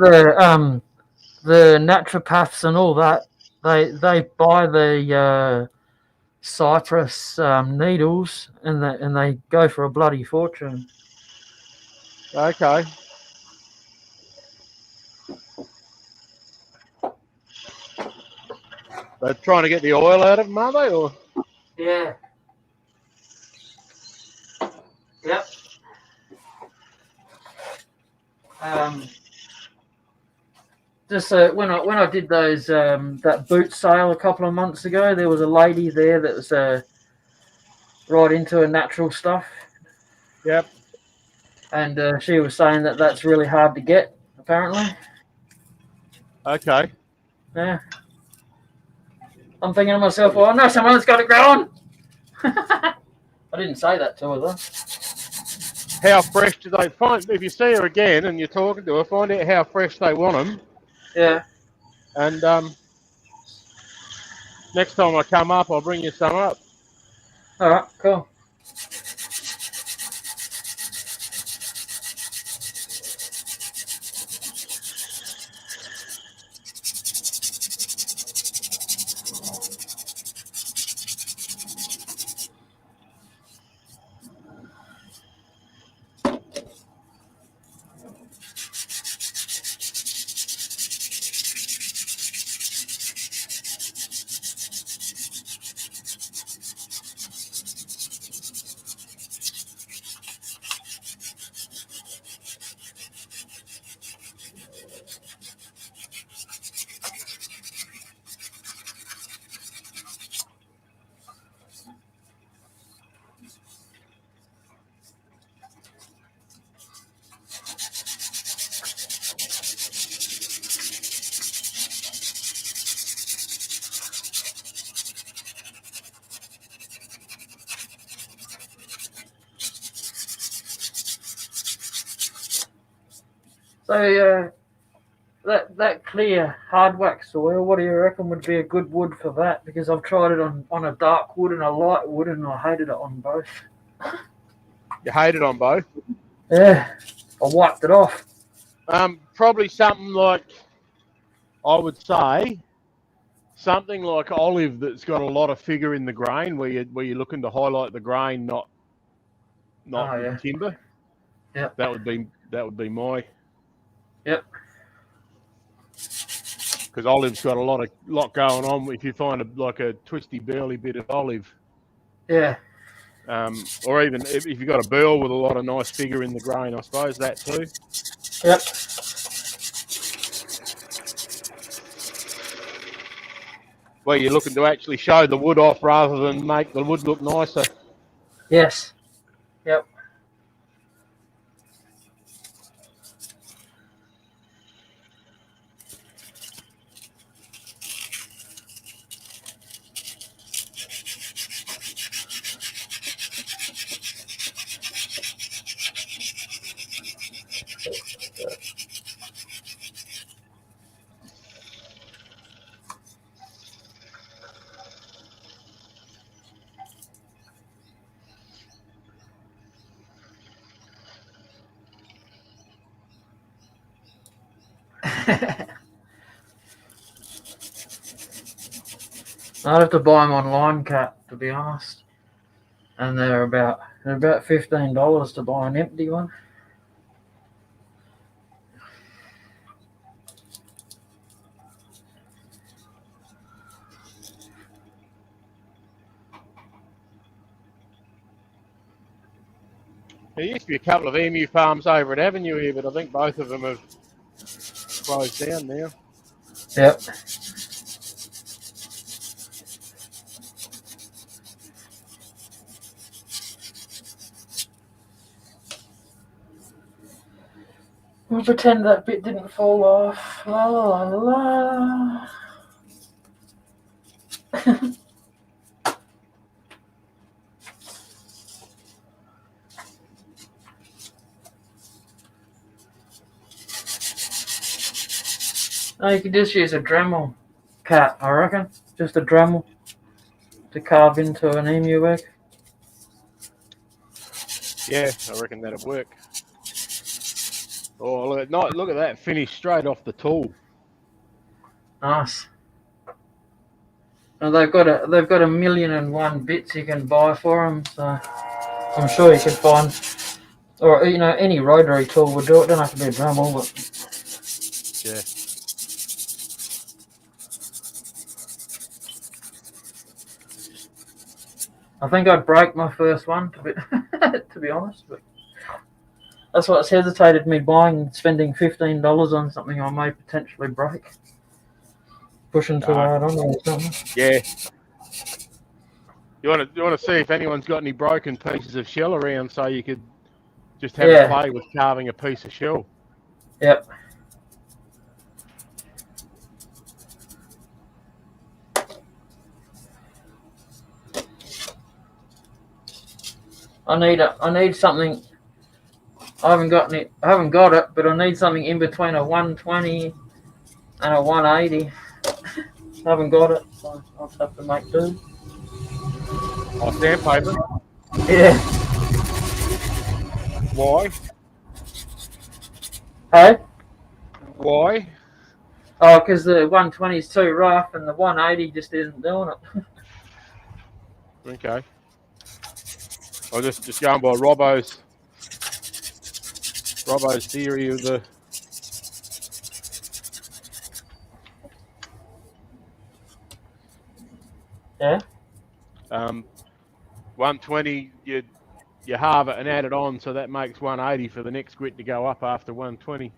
the naturopaths and all that, they buy the cypress needles and they go for a bloody fortune. Okay. They're trying to get the oil out of them, are they? Or? Yeah. Yep. Just when I did those that boot sale a couple of months ago, there was a lady there that was right into her natural stuff. Yep. And she was saying that that's really hard to get, apparently. Okay. Yeah. I'm thinking to myself, well, I know someone that's got it growing. I didn't say that to her, though. How fresh do they find? If you see her again and you're talking to her, find out how fresh they want them. Yeah. And next time I come up, I'll bring you some up. All right, cool. So that clear Hardwax oil, what do you reckon would be a good wood for that? Because I've tried it on a dark wood and a light wood, and I hated it on both. You hate it on both? Yeah, I wiped it off. Probably something like, I would say, something like olive that's got a lot of figure in the grain, where you're looking to highlight the grain, not the timber. Yep. That would be my. Yep. Because olive's got a lot going on. If you find a twisty burly bit of olive. Yeah. Or even if you've got a burl with a lot of nice figure in the grain, I suppose that too. Yep. Where you're looking to actually show the wood off rather than make the wood look nicer. Yes. Yep. I'd have to buy them online, Cat, to be honest. and they're about $15 to buy an empty one. There used to be a couple of emu farms over at Avenue here, but I think both of them have closed down now. Yep. We'll pretend that bit didn't fall off. La la la. No, you could just use a Dremel cat, I reckon. Just a Dremel to carve into an emu egg. Yeah, I reckon that'd work. Oh, look at that finish straight off the tool. Nice. Now they've got a 1,000,001 bits you can buy for them, so I'm sure you could find, or any rotary tool would do it. Don't have to be a Dremel, but yeah. I think I'd break my first one to be honest. But that's what's hesitated me spending $15 on something I may potentially break. Pushing too hard on it or something. Yeah. You want to see if anyone's got any broken pieces of shell around, so you could just have a play with carving a piece of shell. Yep. I need something. I haven't got it, but I need something in between a 120 and a 180. I haven't got it, so I'll just have to make do. Oh, sandpaper? Yeah. Why? Hey? Why? Oh, because the 120 is too rough and the 180 just isn't doing it. Okay. I'll just going by Robbo's theory of the. Yeah. 120, you halve it and add it on, so that makes 180 for the next grit to go up after 120.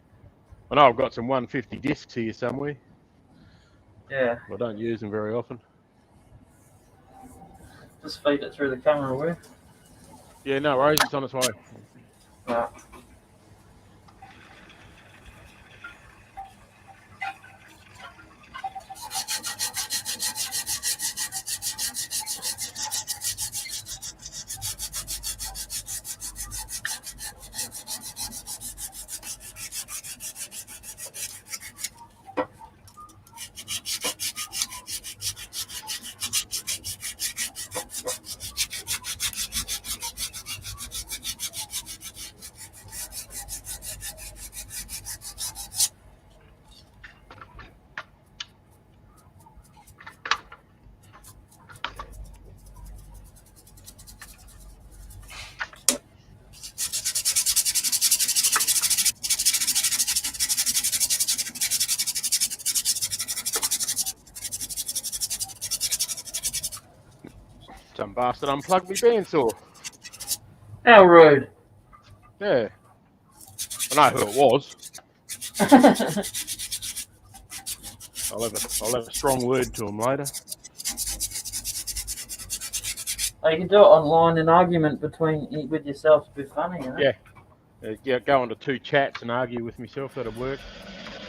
I know I've got some 150 discs here somewhere. Yeah. I don't use them very often. Just feed it through the camera, will you? Yeah, no worries. It's on its way. Right. Some bastard unplugged me bandsaw. How rude. Yeah. I know who it was. I'll have a strong word to him later. Oh, you can do it online, an argument with yourself to be funny, you know? Yeah, go onto 2 chats and argue with myself. That'll work.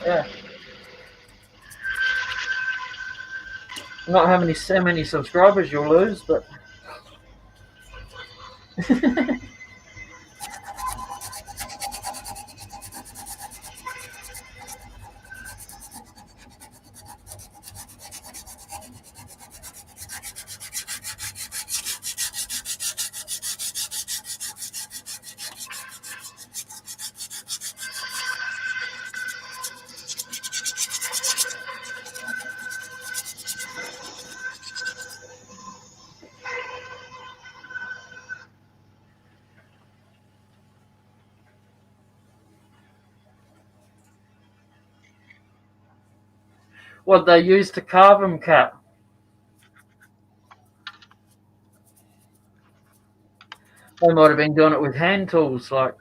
Yeah. Not how many subscribers you'll lose, but what they use to carve them, Cap. They might have been doing it with hand tools, like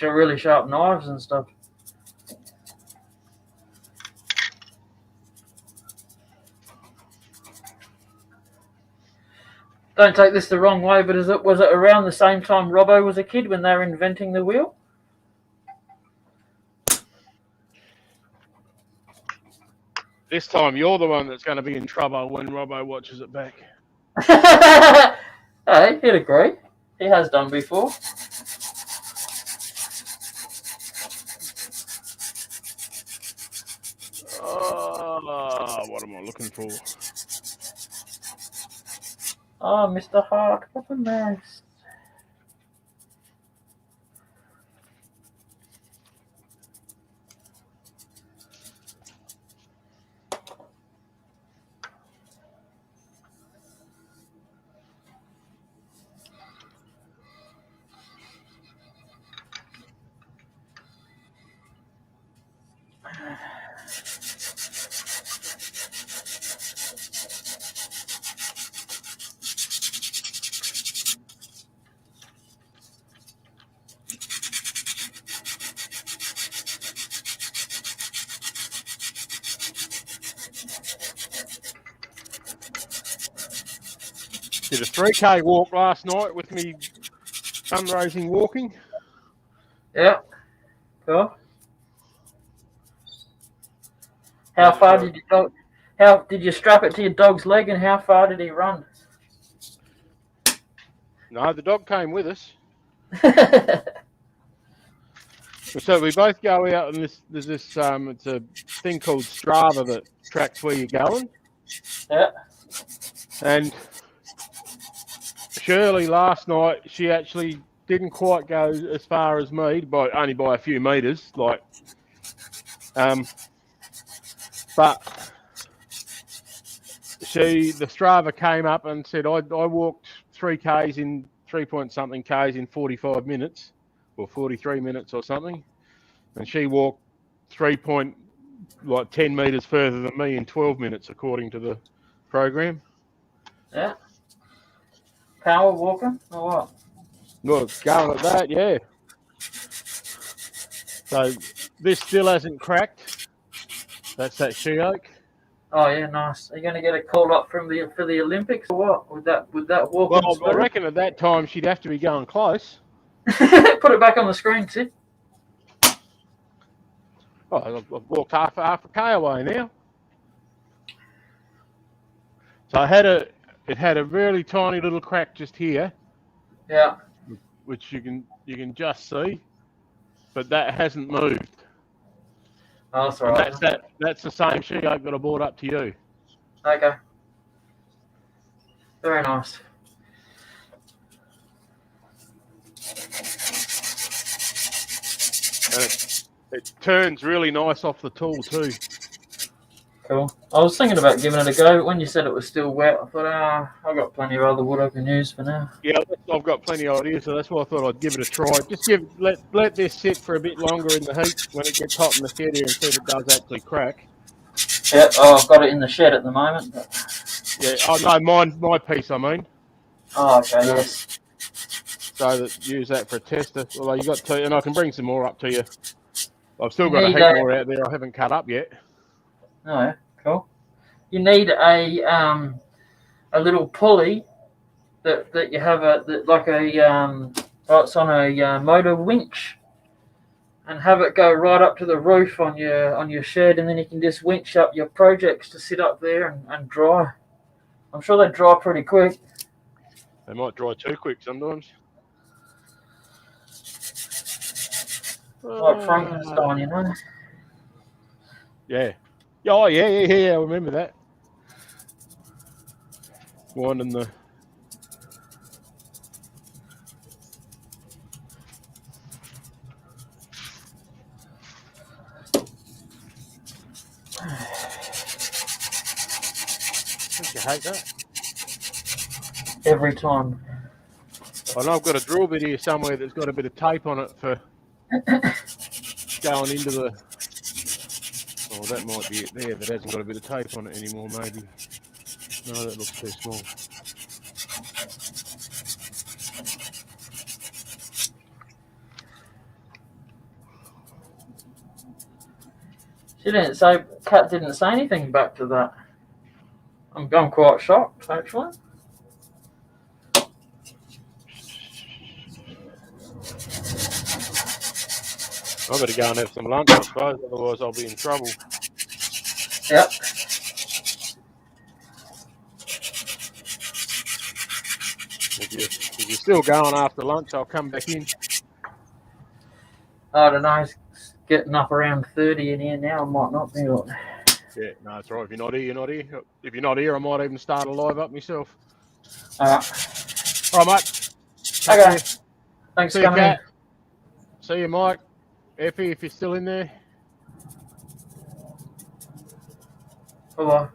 really sharp knives and stuff. Don't take this the wrong way, but was it around the same time Robbo was a kid when they were inventing the wheel? This time you're the one that's going to be in trouble when Robbo watches it back. Hey, he'd agree. He has done before. What am I looking for? Oh, Mr. Hart, what a mess. Did a 3K walk last night with me fundraising walking. Yeah. Cool. How far did you go? How did you strap it to your dog's leg, and how far did he run? No, the dog came with us. So we both go out, and there's this it's a thing called Strava that tracks where you're going. Yeah. And Shirley last night, she actually didn't quite go as far as me, only by a few meters, like. But the Strava came up and said I walked 3Ks in 3-point-something Ks in 45 minutes or 43 minutes or something, and she walked 10 meters further than me in 12 minutes according to the program. Yeah. Power walking or what? Well, going at that, yeah. So this still hasn't cracked. That's that she-oak. Oh yeah, nice. Are you going to get a call up for the Olympics or what? Would that walk? Well, I reckon at that time she'd have to be going close. Put it back on the screen, Sid. Oh, I've walked half a K away now. So it had a really tiny little crack just here. Yeah. Which you can just see, but that hasn't moved. Oh, that's all right. That's the same she-oak that I brought up to you. Okay. Very nice. And it turns really nice off the tool too. Cool. I was thinking about giving it a go, but when you said it was still wet, I thought, I've got plenty of other wood I can use for now. Yeah, I've got plenty of ideas, so that's why I thought I'd give it a try. Just let this sit for a bit longer in the heat when it gets hot in the shed here and see if it does actually crack. Yeah, I've got it in the shed at the moment. But... Yeah, no, my piece, I mean. Oh, okay, yes. So that use that for a tester. Although you got two, and I can bring some more up to you. I've still got a heap more out there I haven't cut up yet. Oh, yeah, cool. You need a little pulley that you have it's on a motor winch, and have it go right up to the roof on your shed, and then you can just winch up your projects to sit up there and dry. I'm sure they dry pretty quick. They might dry too quick sometimes. Like Frankenstein, you know. Yeah. Oh, yeah, I remember that. Winding the... Don't you hate that? Every time. I know I've got a drill bit here somewhere that's got a bit of tape on it for going into the Oh, that might be it there. That hasn't got a bit of tape on it anymore, maybe. No, that looks too small. She didn't say. Kat didn't say anything back to that. I'm quite shocked actually. I better go and have some lunch, I suppose. Otherwise, I'll be in trouble. Yep. If you're still going after lunch, I'll come back in. I don't know. It's getting up around 30 in here now. I might not be. Yeah, no, it's right. If you're not here, you're not here. If you're not here, I might even start a live up myself. Alright. All right, mate. Okay. Thanks See for you, coming in. Kat. See you, Mike. Effie, if you're still in there. Bye-bye.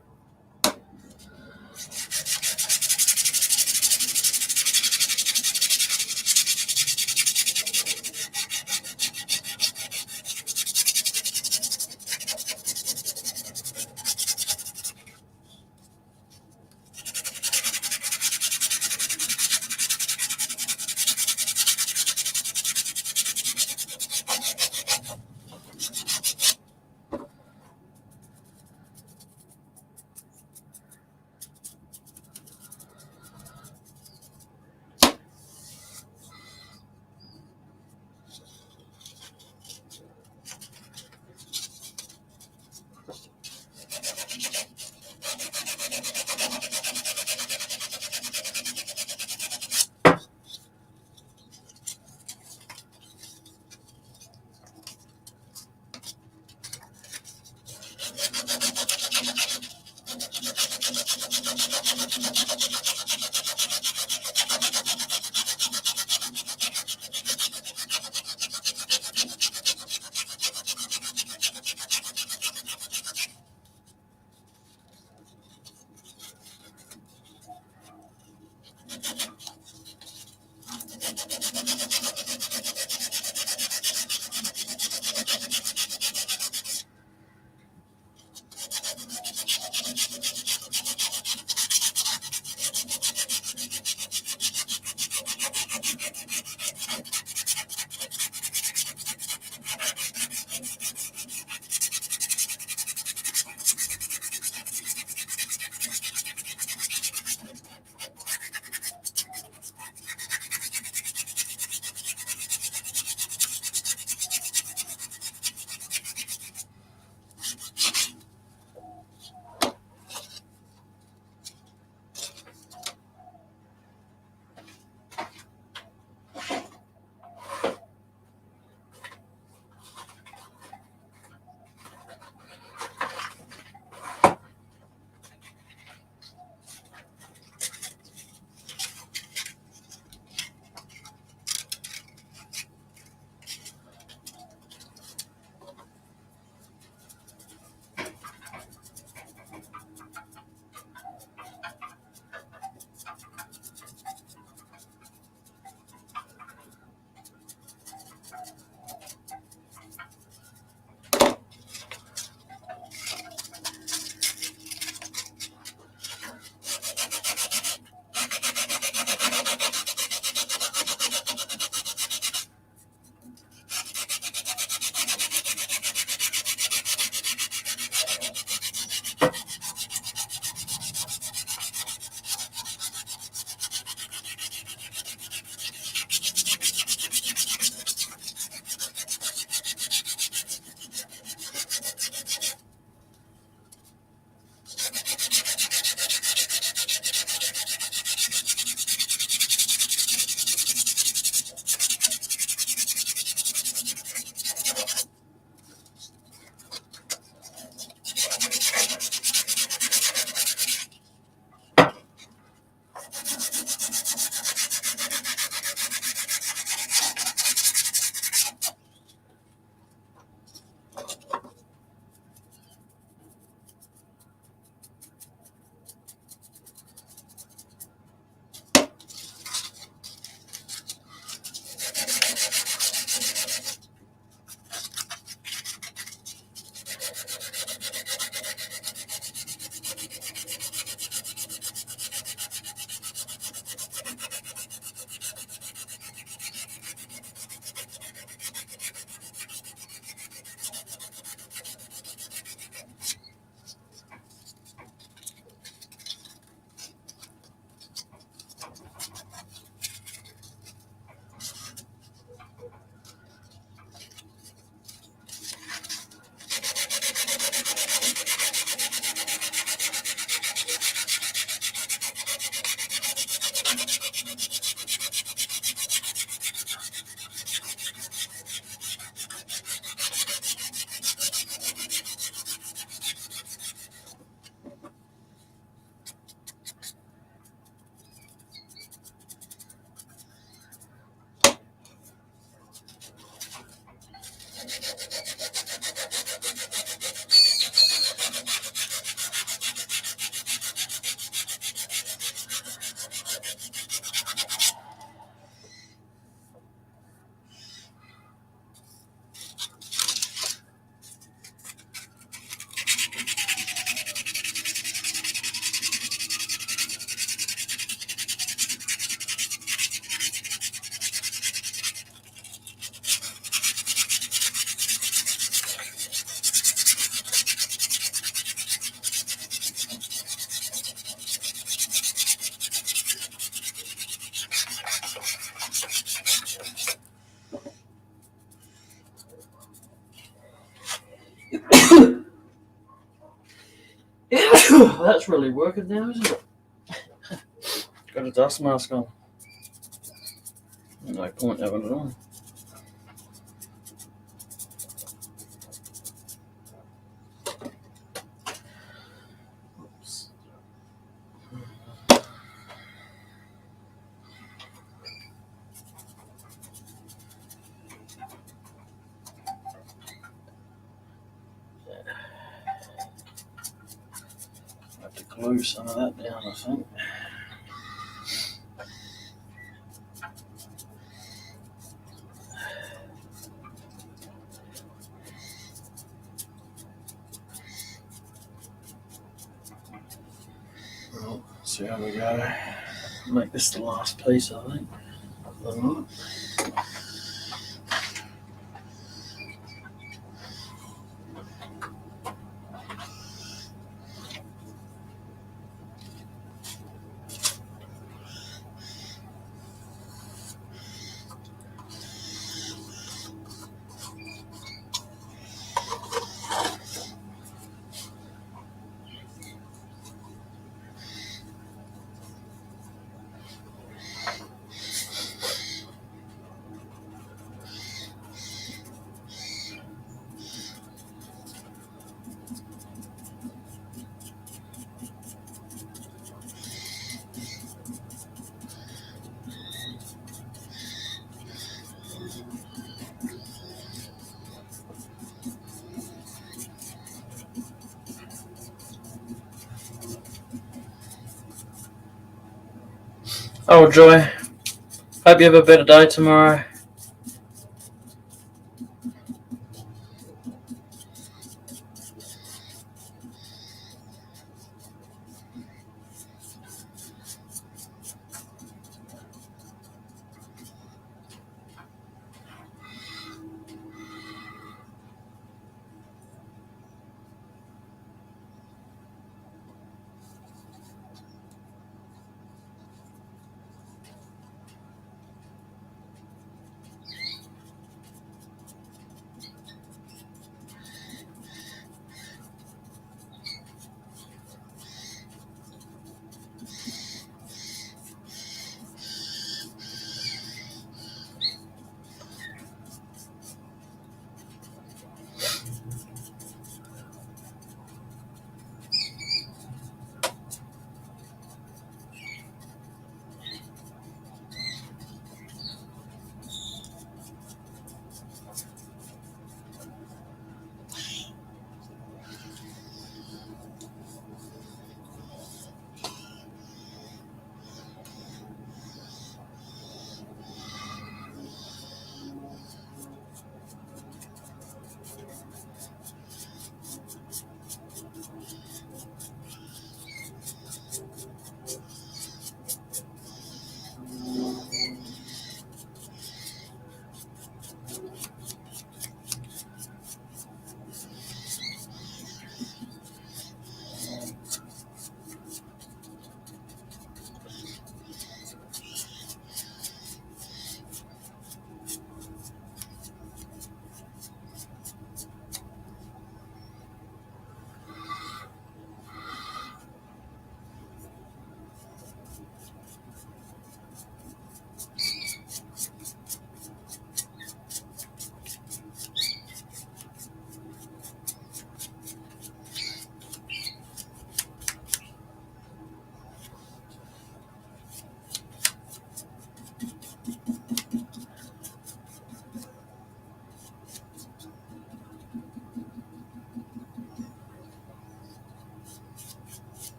that's really working now, isn't it? Got a dust mask on. No point having it on. Oops. I have to glue some of that down, I think. Well, see how we go. Make this the last piece, I think. Alright. Oh, Joy. Hope you have a better day tomorrow.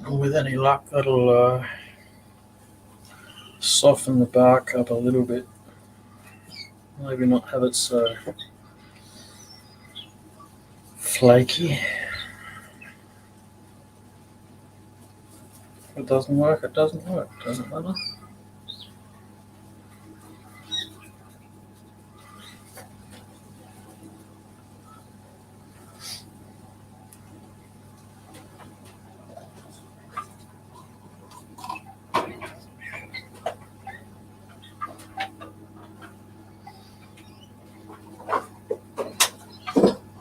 And with any luck, that'll soften the bark up a little bit. Maybe not have it so flaky. If it doesn't work, it doesn't work. Doesn't matter.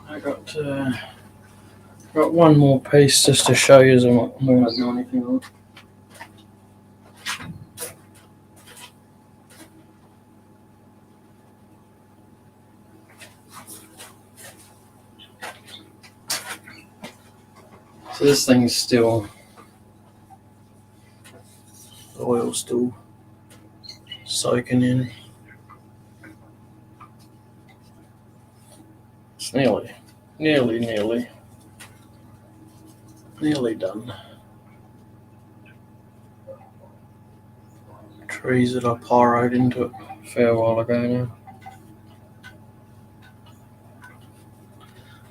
I got one more piece just to show you. I'm not going to do anything on it. So this thing's still, the oil's still soaking in. It's nearly done. Trees that I pyroed into it a fair while ago now.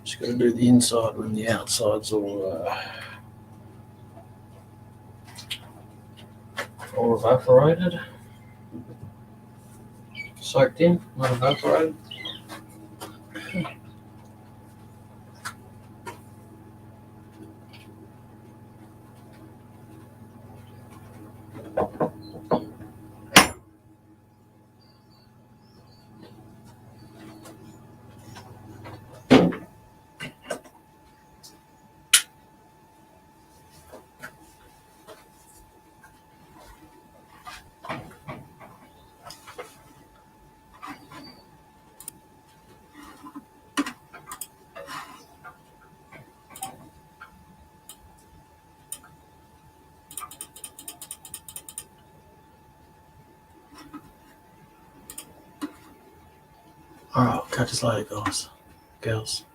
Just got to do the inside when the outside's all evaporated. Soaked in, not evaporated. Alright, I'll catch us later, guys. Girls.